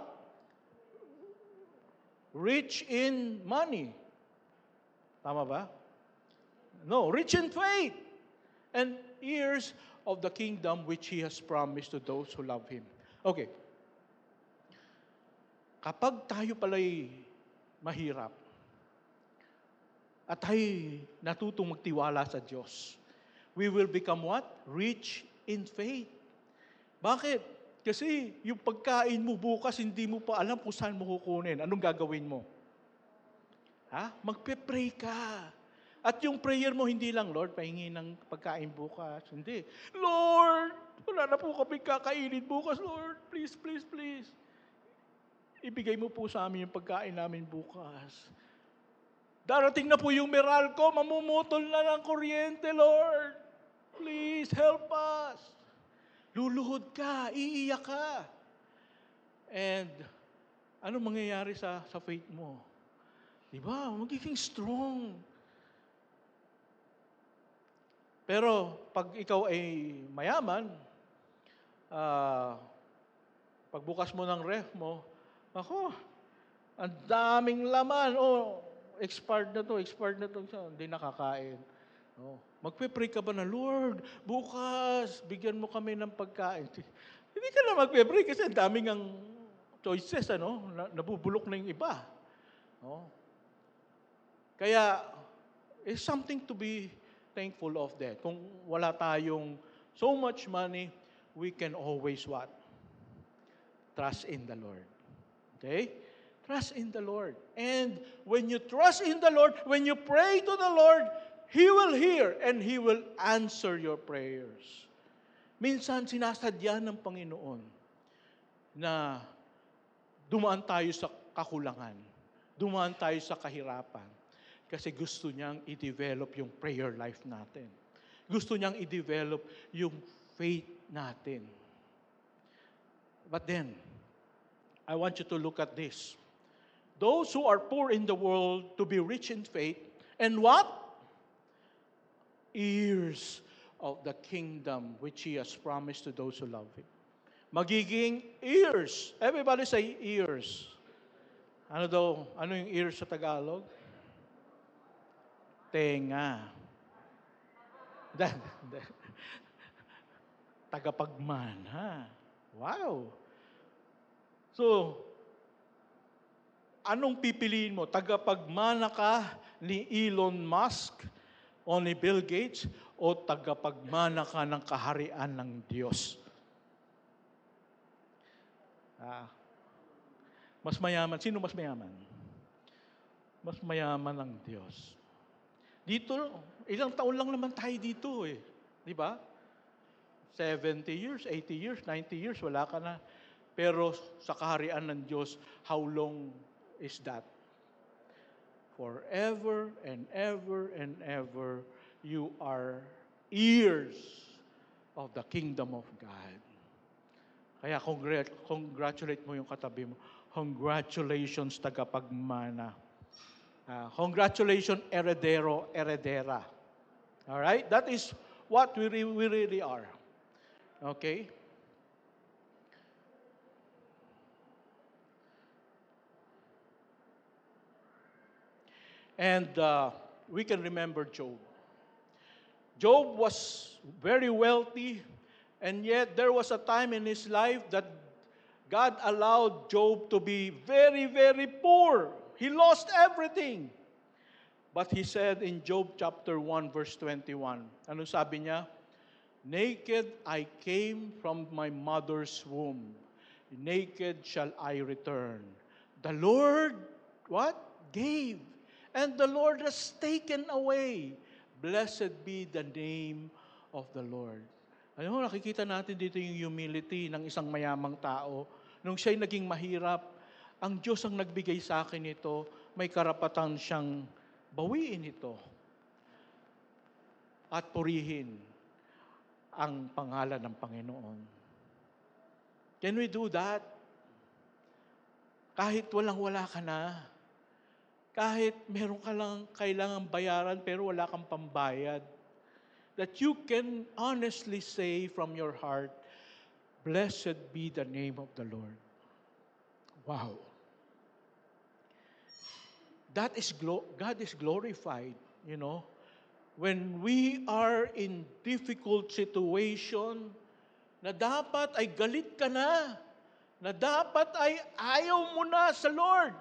Rich in money." Tama ba? No, rich in faith and heirs of the kingdom which He has promised to those who love Him. Okay. Kapag tayo pala'y mahirap at tayo natutong magtiwala sa Diyos, we will become what? Rich in faith. Bakit? Kasi yung pagkain mo bukas, hindi mo pa alam kung saan mo kukunin. Anong gagawin mo? Magpe-pray ka. At yung prayer mo, hindi lang, Lord, pahingi ng pagkain bukas. Hindi. Lord, wala na po kami kakainin bukas, Lord. Please, please, please. Ibigay mo po sa amin yung pagkain namin bukas. Darating na po yung Meralco, mamumutol na ng kuryente, Lord. Please, help us. Luluhod ka, iiyak ka. And, ano mangyayari sa faith mo? Diba? Magiging strong. Pero, pag ikaw ay mayaman, pagbukas mo ng ref mo, ako, ang daming laman. Expired na to, hindi nakakain. Magpe-pray ka ba na, Lord, bukas, bigyan mo kami ng pagkain. Hindi ka na magpe-pray kasi ang daming ang choices, nabubulok na yung iba. Kaya, it's something to be thankful of that. Kung wala tayong so much money, we can always what? Trust in the Lord. Okay? Trust in the Lord. And when you trust in the Lord, when you pray to the Lord, He will hear and He will answer your prayers. Minsan sinasadya ng Panginoon na dumaan tayo sa kakulangan, dumaan tayo sa kahirapan, kasi gusto niyang i-develop yung prayer life natin. Gusto niyang i-develop yung faith natin. But then, I want you to look at this. Those who are poor in the world to be rich in faith, and what? Heirs of the kingdom which He has promised to those who love Him. Magiging ears. Everybody say ears. Ano yung ears sa Tagalog? Tenga. Tagapagmana. Wow. So, anong pipiliin mo? Tagapagmana ka ni Elon Musk o ni Bill Gates o tagapagmana ka ng kaharian ng Diyos? Mas mayaman. Sino mas mayaman? Mas mayaman ang Diyos. Dito, ilang taon lang naman tayo dito eh. Di ba? 70 years, 80 years, 90 years, wala ka na. Pero sa kaharian ng Diyos, how long is that? Forever and ever and ever, you are heirs of the kingdom of God. Kaya congratulate mo yung katabi mo. Congratulations, tagapagmana. Congratulations, heredero, heredera. All right? That is what we really are. Okay? And we can remember Job. Job was very wealthy, and yet there was a time in his life that God allowed Job to be very, very poor. He lost everything. But he said in Job chapter 1, verse 21, ano sabi niya? Naked I came from my mother's womb. Naked shall I return. The Lord, what? Gave. And the Lord has taken away. Blessed be the name of the Lord. Alam mo, nakikita natin dito yung humility ng isang mayamang tao. Nung siya'y naging mahirap, ang Diyos ang nagbigay sa akin ito, may karapatan siyang bawiin ito. At purihin ang pangalan ng Panginoon. Can we do that? Kahit walang-wala ka na. Kahit meron ka lang kailangang bayaran pero wala kang pambayad. That you can honestly say from your heart, blessed be the name of the Lord. Wow. That is God is glorified, when we are in difficult situation, na dapat ay galit ka na dapat ay ayaw mo na sa Lord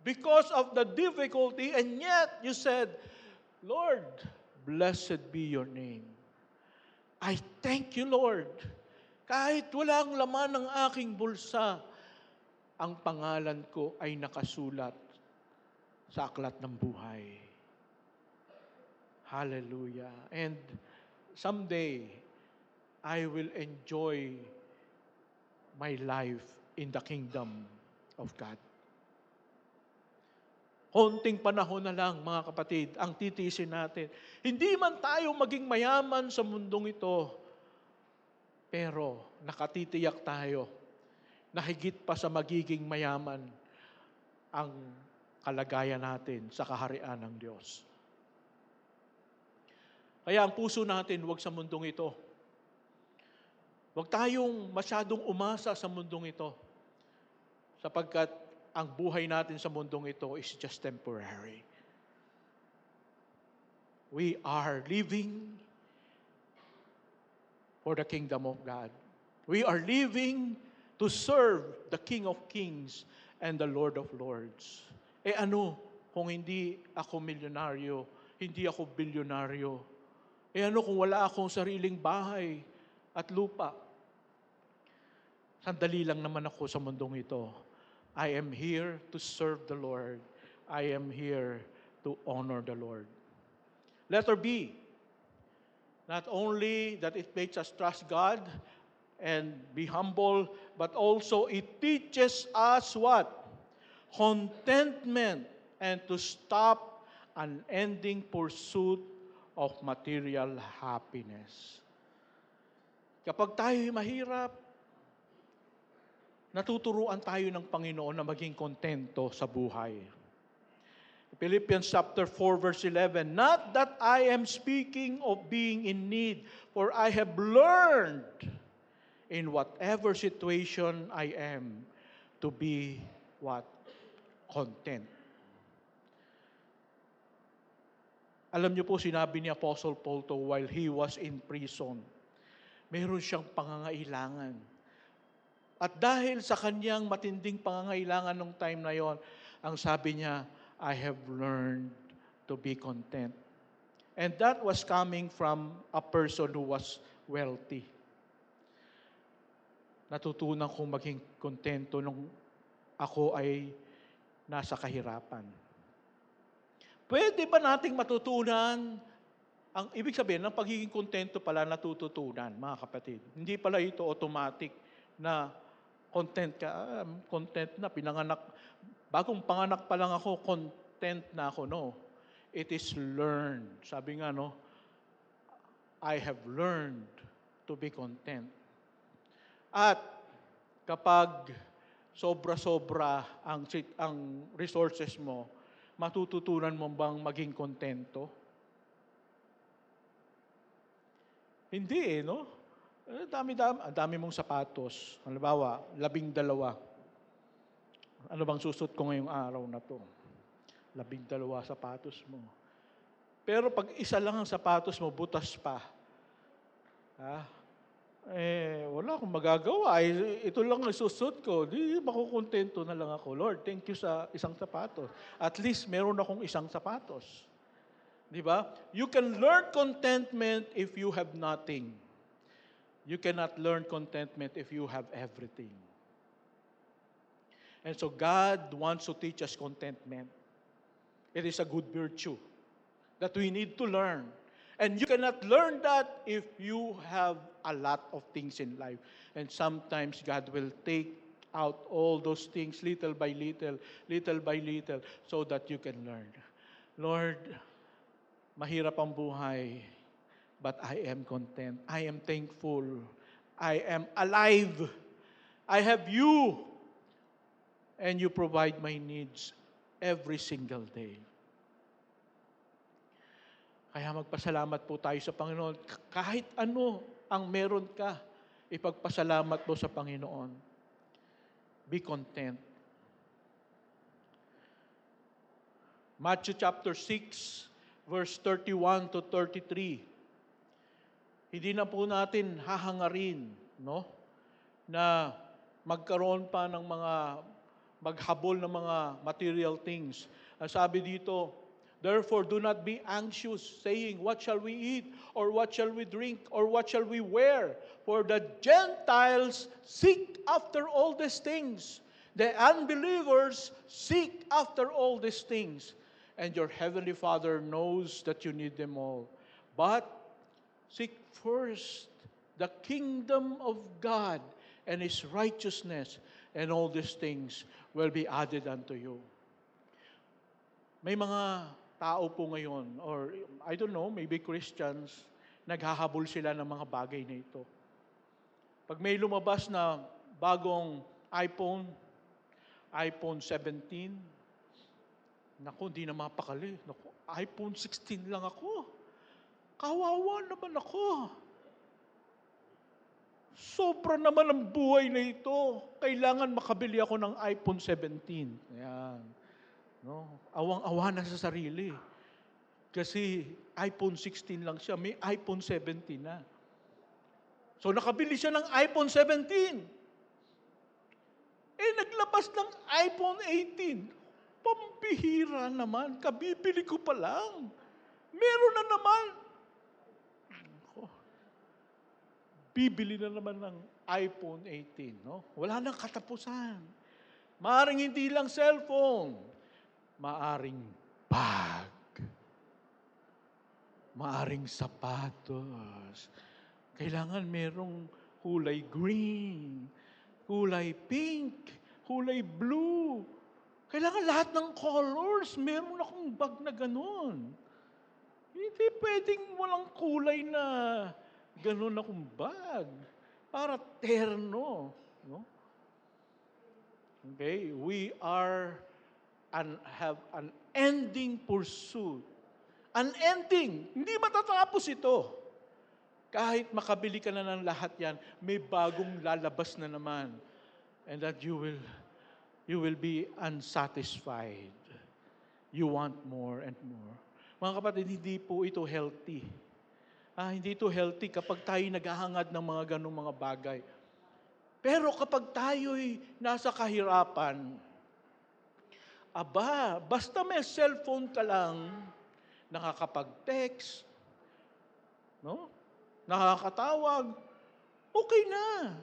because of the difficulty, and yet you said, Lord, blessed be your name. I thank you, Lord. Kahit walang laman ng aking bulsa, ang pangalan ko ay nakasulat sa aklat ng buhay. Hallelujah. And someday, I will enjoy my life in the kingdom of God. Konting panahon na lang, mga kapatid, ang titiisin natin. Hindi man tayo maging mayaman sa mundong ito, pero nakatitiyak tayo na higit pa sa magiging mayaman ang kalagayan natin sa kaharian ng Diyos. Kaya ang puso natin, huwag sa mundong ito. Huwag tayong masyadong umasa sa mundong ito, sapagkat ang buhay natin sa mundong ito is just temporary. We are living for the kingdom of God. We are living to serve the King of Kings and the Lord of Lords. Ano kung hindi ako milyonaryo, hindi ako bilyonaryo? Ano kung wala akong sariling bahay at lupa? Sandali lang naman ako sa mundong ito. I am here to serve the Lord. I am here to honor the Lord. Letter B. Not only that it makes us trust God and be humble, but also it teaches us what? Contentment, and to stop an ending pursuit of material happiness. Kapag tayo'y mahirap, natuturuan tayo ng Panginoon na maging kontento sa buhay. Philippians chapter 4 verse 11, not that I am speaking of being in need, for I have learned in whatever situation I am to be what? Content. Alam niyo po, sinabi ni Apostle Paul to while he was in prison. Meron siyang pangangailangan. At dahil sa kanyang matinding pangangailangan nung time na yon, ang sabi niya, I have learned to be content. And that was coming from a person who was wealthy. Natutunan kong maging kontento nung ako ay nasa kahirapan. Pwede ba nating matutunan? Ang ibig sabihin, ng pagiging kontento pala natututunan, mga kapatid. Hindi pala ito automatic na content ka, content na, pinanganak. Bagong panganak pa lang ako, content na ako. No. It is learned. Sabi nga, no, I have learned to be content. At kapag sobra-sobra ang resources mo, matututunan mo bang maging kontento? Hindi no? Dami mong sapatos. Halimbawa, 12. Ano bang susot ko ngayong araw na to? 12 sapatos mo. Pero pag isa lang ang sapatos mo, butas pa. Wala akong magagawa. Ito lang ang susot ko. Di makukontento na lang ako. Lord, thank you sa isang sapatos. At least meron akong isang sapatos. Di ba? You can learn contentment if you have nothing. You cannot learn contentment if you have everything. And so God wants to teach us contentment. It is a good virtue that we need to learn. And you cannot learn that if you have a lot of things in life. And sometimes God will take out all those things little by little, so that you can learn. Lord, mahirap ang buhay, but I am content. I am thankful. I am alive. I have you. And you provide my needs every single day. Kaya magpasalamat po tayo sa Panginoon. Kahit ano ang meron ka, ipagpasalamat mo sa Panginoon. Be content. Matthew chapter 6, verse 31 to 33. Hindi na po natin hahangarin, no? Na magkaroon pa ng mga maghabol ng mga material things. Ang sabi dito, therefore do not be anxious, saying, what shall we eat? Or what shall we drink? Or what shall we wear? For the Gentiles seek after all these things. The unbelievers seek after all these things. And your heavenly Father knows that you need them all. But seek first the kingdom of God and His righteousness, and all these things will be added unto you. May mga tao po ngayon, or I don't know, maybe Christians, naghahabol sila ng mga bagay na ito. Pag may lumabas na bagong iPhone 17, naku, hindi na mapakali. Naku, iPhone 16 lang ako. Kawawa naman ako. Sobra naman ang buhay na ito. Kailangan makabili ako ng iPhone 17. Ayan. No? Awang-awa na sa sarili. Kasi iPhone 16 lang siya, may iPhone 17 na. So nakabili siya ng iPhone 17. Naglabas ng iPhone 18. Pambihira naman, kabibili ko pa lang. Meron na naman. Bibili na naman ng iPhone 18, no? Wala nang katapusan. Maaring hindi lang cellphone, maaring bag, maaring sapatos. Kailangan merong kulay green, kulay pink, kulay blue. Kailangan lahat ng colors, meron akong bag na ganun. Hindi pwedeng walang kulay na ganun akong bag. Para terno. No? Okay? We are have an ending pursuit. Unending. Hindi matatapos ito. Kahit makabili ka na ng lahat yan, may bagong lalabas na naman. And that you will be unsatisfied. You want more and more. Mga kapatid, hindi po ito healthy. Hindi ito healthy kapag tayo naghahangad ng mga ganong mga bagay. Pero kapag tayo'y nasa kahirapan, basta may cellphone ka lang, nakakapag-text, no? Nakakatawag, okay na.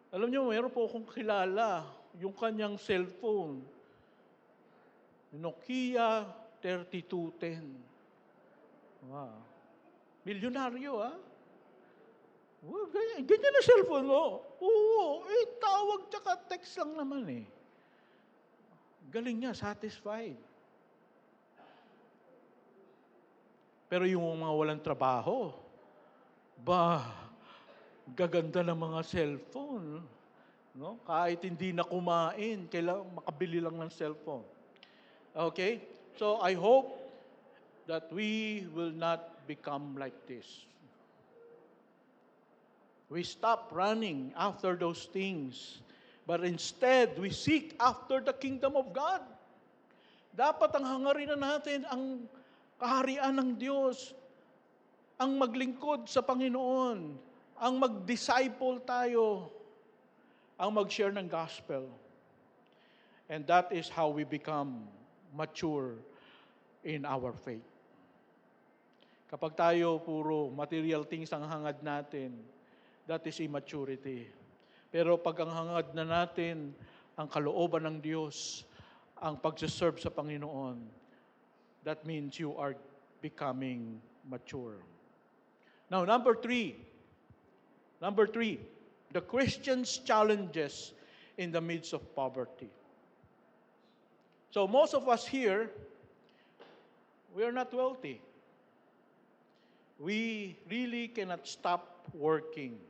Alam niyo, meron po akong kilala, yung kanyang cellphone, Nokia 3210. Wow. Milyonaryo, Oh, ganyan na cellphone mo. Oo, tawag tsaka text lang naman eh. Galing niya, satisfied. Pero yung mga walang trabaho, gaganda ng mga cellphone. No? Kahit hindi na kumain, kailangan makabili lang ng cellphone. Okay? So I hope that we will not become like this. We stop running after those things, but instead, we seek after the kingdom of God. Dapat ang hangarin na natin ang kaharian ng Diyos, ang maglingkod sa Panginoon, ang mag-disciple tayo, ang mag-share ng gospel. And that is how we become mature in our faith. Kapag tayo puro material things ang hangad natin, that is immaturity. Pero pag ang hangad na natin, ang kalooban ng Diyos, ang pagsaserve sa Panginoon, that means you are becoming mature. Now, number three, the Christian's challenges in the midst of poverty. So most of us here, we are not wealthy. We really cannot stop working.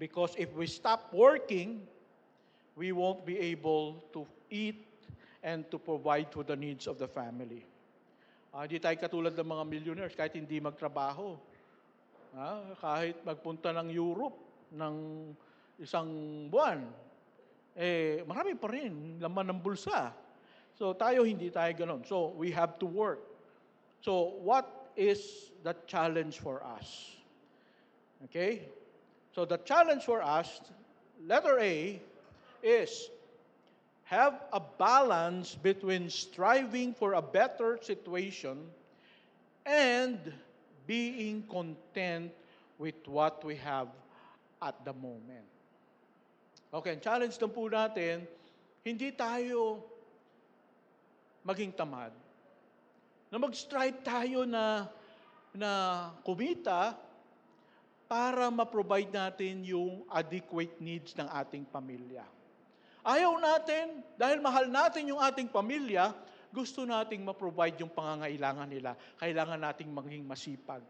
Because if we stop working, we won't be able to eat and to provide for the needs of the family. Hindi tayo katulad ng mga millionaires kahit hindi magtrabaho. Kahit magpunta ng Europe ng isang buwan, marami pa rin laman ng bulsa. So tayo, hindi tayo ganun. So we have to work. So what is the challenge for us? Okay? So the challenge for us, letter A, is have a balance between striving for a better situation and being content with what we have at the moment. Okay, ang challenge lang po natin, hindi tayo maging tamad. Na mag-strive tayo na kumita para ma-provide natin yung adequate needs ng ating pamilya. Ayaw natin, dahil mahal natin yung ating pamilya, gusto nating ma-provide yung pangangailangan nila. Kailangan nating maging masipag.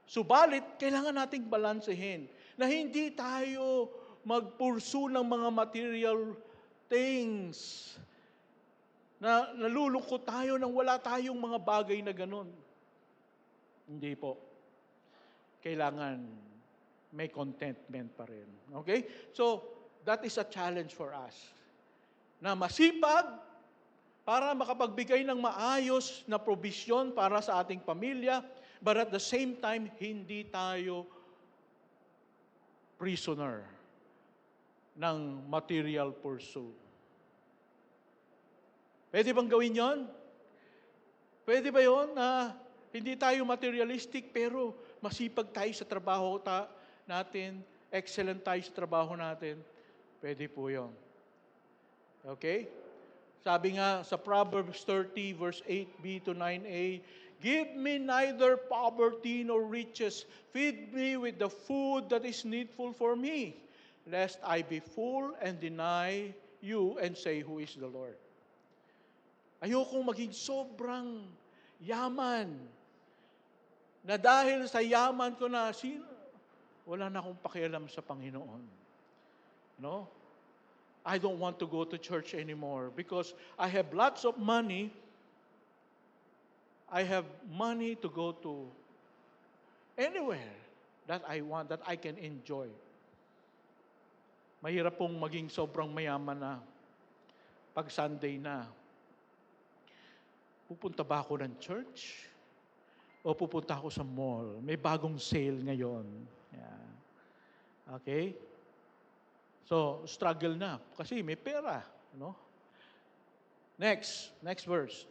Subalit, kailangan nating balansehin na hindi tayo magpursu ng mga material things na nalulungkot tayo nang wala tayong mga bagay na ganun. Hindi po. Kailangan may contentment pa rin. Okay? So, that is a challenge for us. Na masipag para makapagbigay ng maayos na provision para sa ating pamilya, but at the same time, hindi tayo prisoner ng material pursuit. Pwede bang gawin yon? Pwede ba yon na hindi tayo materialistic pero masipag tayo sa trabaho natin, excellent tayo sa trabaho natin? Pwede po yon. Okay? Sabi nga sa Proverbs 30 verse 8b to 9a, give me neither poverty nor riches. Feed me with the food that is needful for me, lest I be full and deny you and say, who is the Lord? Ayokong maging sobrang yaman na dahil sa yaman ko na, wala na akong pakialam sa Panginoon. No? I don't want to go to church anymore because I have lots of money. I have money to go to anywhere that I want, that I can enjoy. Mahirap pong maging sobrang mayaman na pag Sunday na. Pupunta ba ako ng church? O pupunta ako sa mall? May bagong sale ngayon. Yeah. Okay? So, struggle na. Kasi may pera. No? Next verse.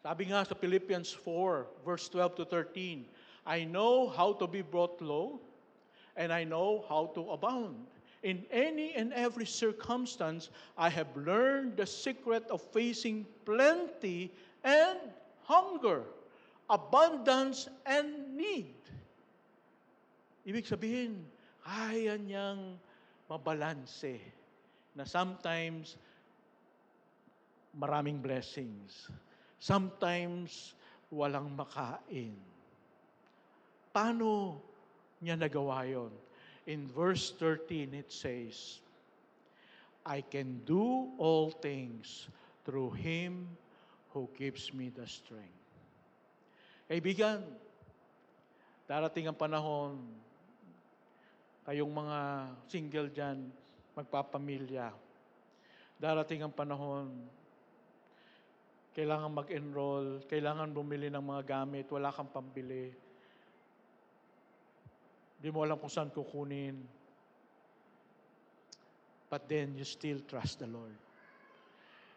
Sabi nga sa Philippians 4, verse 12 to 13, I know how to be brought low, and I know how to abound. In any and every circumstance, I have learned the secret of facing plenty and hunger, abundance and need. Ibig sabihin, kaya niyang mabalanse na sometimes maraming blessings, sometimes walang makain. Paano niya nagawa yun? In verse 13 it says, I can do all things through Him who gives me the strength. Kaibigan, darating ang panahon, kayong mga single dyan, magpapamilya, darating ang panahon, kailangan mag-enroll, kailangan bumili ng mga gamit, wala kang pambili. Di mo alam kung saan kukunin. But then you still trust the Lord.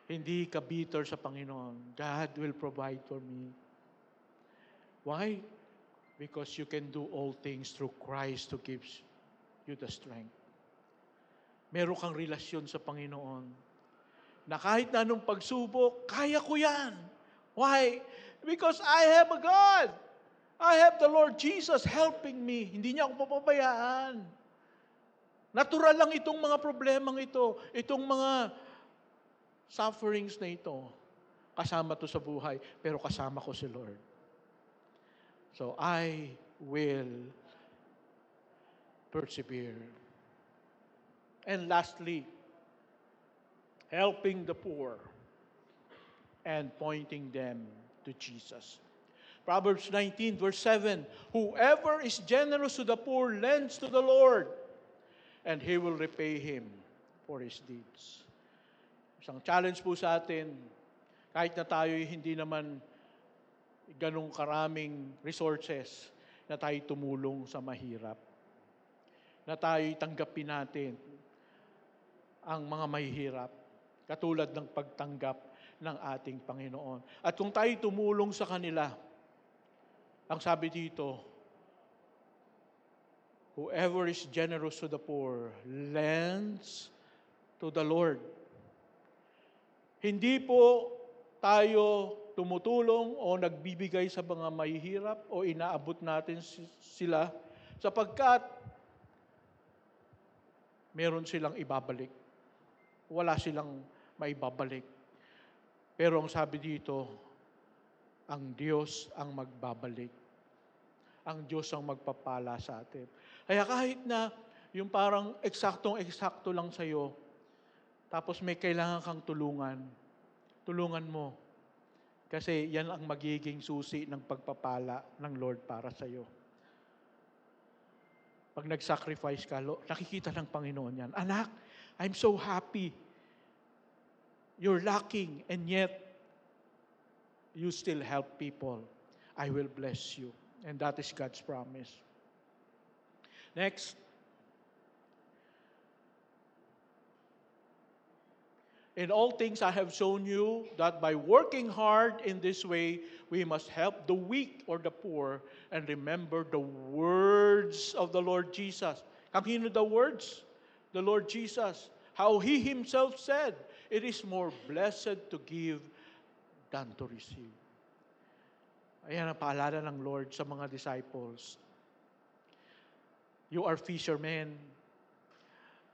Hindi ka bitter sa Panginoon. God will provide for me. Why? Because you can do all things through Christ who gives you the strength. Meron kang relasyon sa Panginoon na kahit na anong pagsubok, kaya ko yan. Why? Because I have a God. I have the Lord Jesus helping me. Hindi niya ako papabayaan. Natural lang itong mga problemang ito, itong mga sufferings na ito. Kasama to sa buhay, pero kasama ko si Lord. So I will persevere. And lastly, helping the poor and pointing them to Jesus. Proverbs 19 verse 7, whoever is generous to the poor lends to the Lord, and He will repay him. for His deeds. Isang challenge po sa atin, kahit na tayo hindi naman ganong karaming resources, na tayo tumulong sa mahirap. Na tayo tanggapin natin ang mga mahihirap, katulad ng pagtanggap ng ating Panginoon. At kung tayo tumulong sa kanila, ang sabi dito, whoever is generous to the poor lends to the Lord. Hindi po tayo tumutulong o nagbibigay sa mga mahihirap o inaabot natin sila sapagkat meron silang ibabalik. Wala silang maibabalik. Pero ang sabi dito, ang Diyos ang magbabalik. Ang Diyos ang magpapala sa atin. Kaya kahit na yung parang eksaktong-eksakto lang sa'yo, tapos may kailangan kang tulungan, tulungan mo. Kasi yan ang magiging susi ng pagpapala ng Lord para sa'yo. Pag nag-sacrifice ka, nakikita ng Panginoon yan. Anak, I'm so happy. You're lacking and yet you still help people. I will bless you. And that is God's promise. Next. In all things I have shown you that by working hard in this way, we must help the weak or the poor and remember the words of the Lord Jesus. Kanino the words? The Lord Jesus. How He Himself said, it is more blessed to give than to receive. Ayan ang paalala ng Lord sa mga disciples. You are fishermen.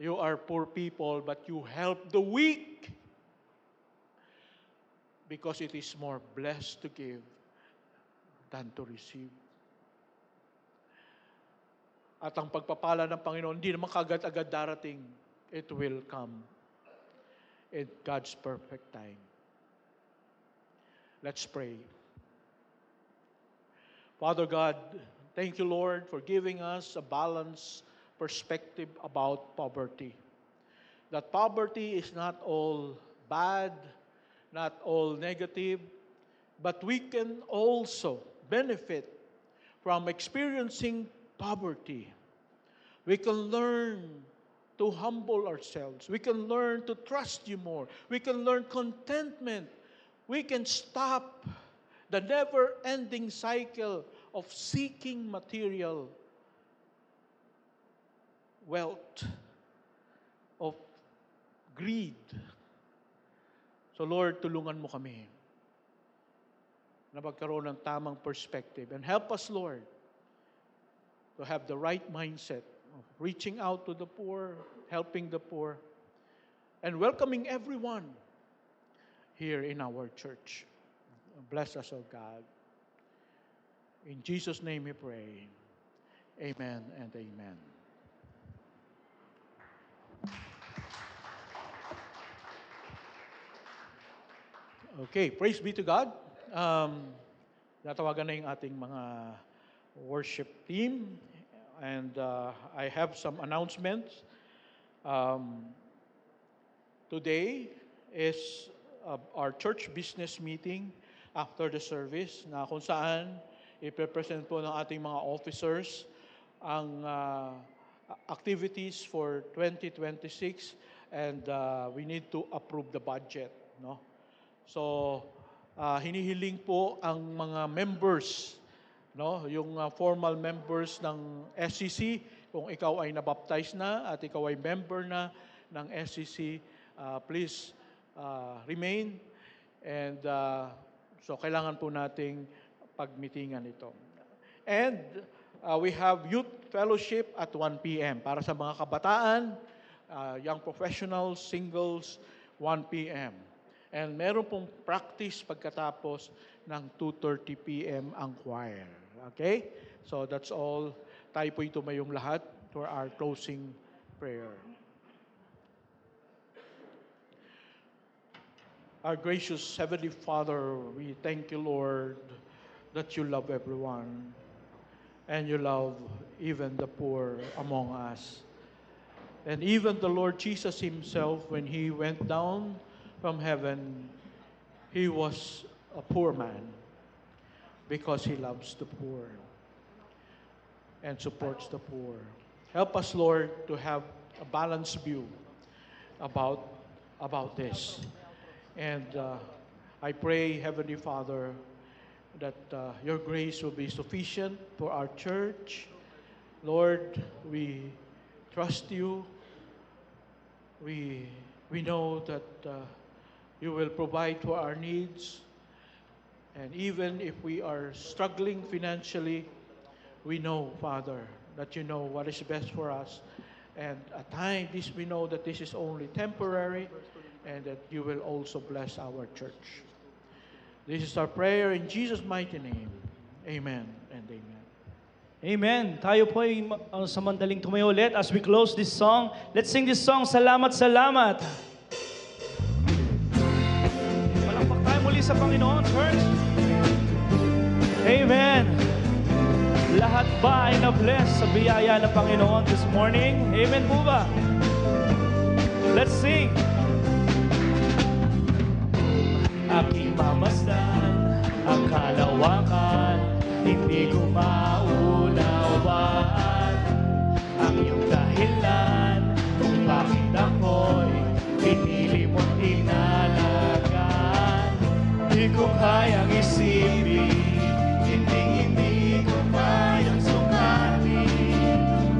You are poor people, but you help the weak. Because it is more blessed to give than to receive. At ang pagpapala ng Panginoon, hindi naman kagad-agad darating. It will come in God's perfect time. Let's pray. Father God, thank you, Lord, for giving us a balanced perspective about poverty. That poverty is not all bad, not all negative, but we can also benefit from experiencing poverty. We can learn to humble ourselves. We can learn to trust you more. We can learn contentment. We can stop the never-ending cycle of seeking material wealth, of greed. So Lord, tulungan mo kami na magkaroon ng tamang perspective. And help us, Lord, to have the right mindset of reaching out to the poor, helping the poor, and welcoming everyone here in our church. Bless us, O God. In Jesus' name we pray. Amen and amen. Okay, praise be to God. Natawagan na yung ating mga worship team. And I have some announcements. Today is our church business meeting after the service na kung saan ipe-present po ng ating mga officers ang activities for 2026 and we need to approve the budget, no? So hinihiling po ang mga members, no, yung formal members ng SCC, kung ikaw ay nabaptize na at ikaw ay member na ng SCC, please remain and so kailangan po nating pagmitingan ito. And we have youth fellowship at 1 p.m. para sa mga kabataan, young professionals, singles, 1 p.m. And meron pong practice pagkatapos ng 2:30 p.m. ang choir. Okay? So that's all. Tayo po tumayong lahat for our closing prayer. Our gracious Heavenly Father, we thank you, Lord, that you love everyone and you love even the poor among us. And even the Lord Jesus himself, when he went down from heaven, he was a poor man because he loves the poor and supports the poor. Help us, Lord, to have a balanced view about this. And I pray, Heavenly Father, that your grace will be sufficient for our church. Lord, we trust you. We know that you will provide for our needs. And even if we are struggling financially, we know, Father, that you know what is best for us. And at times, we know that this is only temporary and that you will also bless our church. This is our prayer in Jesus' mighty name. Amen and amen. Amen. Tayo po ay sa mandaling tumayo ulit as we close this song. Let's sing this song, Salamat, Salamat. Palakpak tayo muli sa Panginoon, church. Amen. Lahat ba ay na-bless sa biyaya ng Panginoon this morning? Amen po ba? Let's sing. Aking mamasdan ang kalawakan, hindi ko maunawaan ang iyong dahilan kung bakit ako'y pinili mo't inalagaan. Di ko kayang isipin, hindi ko kayang sukatin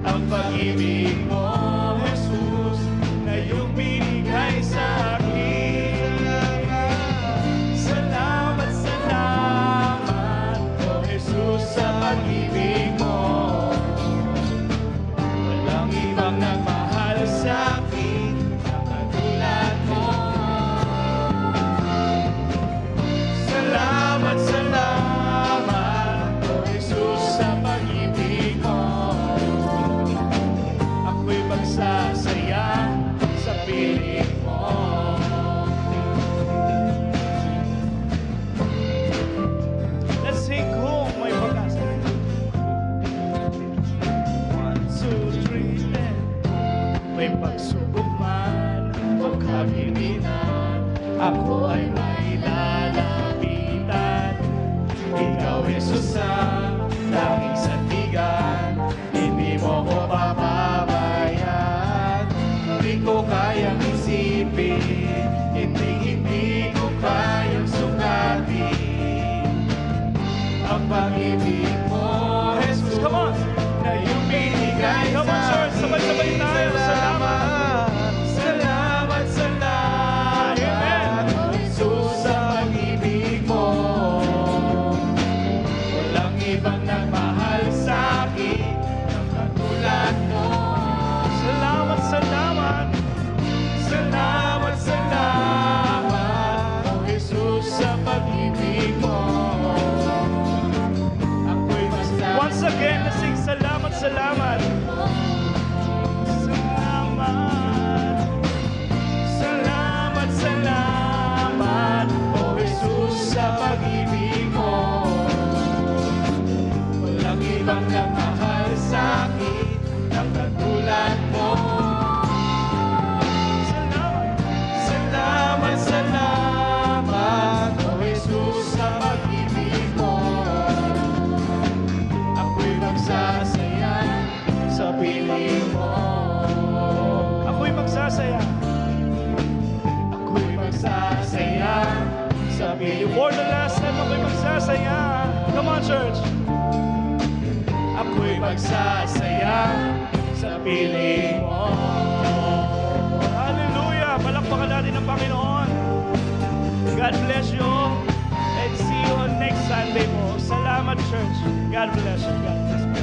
ang pag-ibig mo, Jesus, na iyong binigay sa akin. Salamat, salamat, O Jesus, sa pag-ibig mo. Walang ibang nagmahal sa akin na katulad mo. Salamat, salamat, O Jesus, sa pag-ibig mo. Ako'y magsasaya sa piling mo. Let's sing kung may pag-asa. 1, 2, 3, and may pagsubok man o kagibinan, ako ay may lalapitan. Ikaw, Jesus, ang aking sandigan, hindi mo ko papabayaan. Hindi ko kayang isipin, hindi ko kayang sukatin ang pag-ibig mo, Jesus. Come on! Na iyong binigay sa akin. Come on, church! Sabay-sabay tayo. Salamat! Salamat, salamat. Amen! Jesus, sa pag-ibig mo. Walang ibang nagmahal sa akin ng katulad mo. Salamat, salamat. Salamat, salamat. O Jesus, sa pag-ibig mo. Once again, let's sing salamat, salamat. Salamat. Salamat, salamat. O Jesus, sa pag-ibig mo. Walang ibang nagmahal sa akin ng katulad mo. Salamat. Salamat, salamat. O Jesus, sa pag-ibig mo. Ako'y magsasaya sa piling mo. Ako'y magsasaya. Ako'y magsasaya sa piling mo. For the last time, ako'y magsasaya. Come on, church. Ako'y magsasaya sa piling mo. Hallelujah! Palakpakan natin ang Panginoon. God bless you. And see you on next Sunday po. Salamat, church. God bless you. God bless you.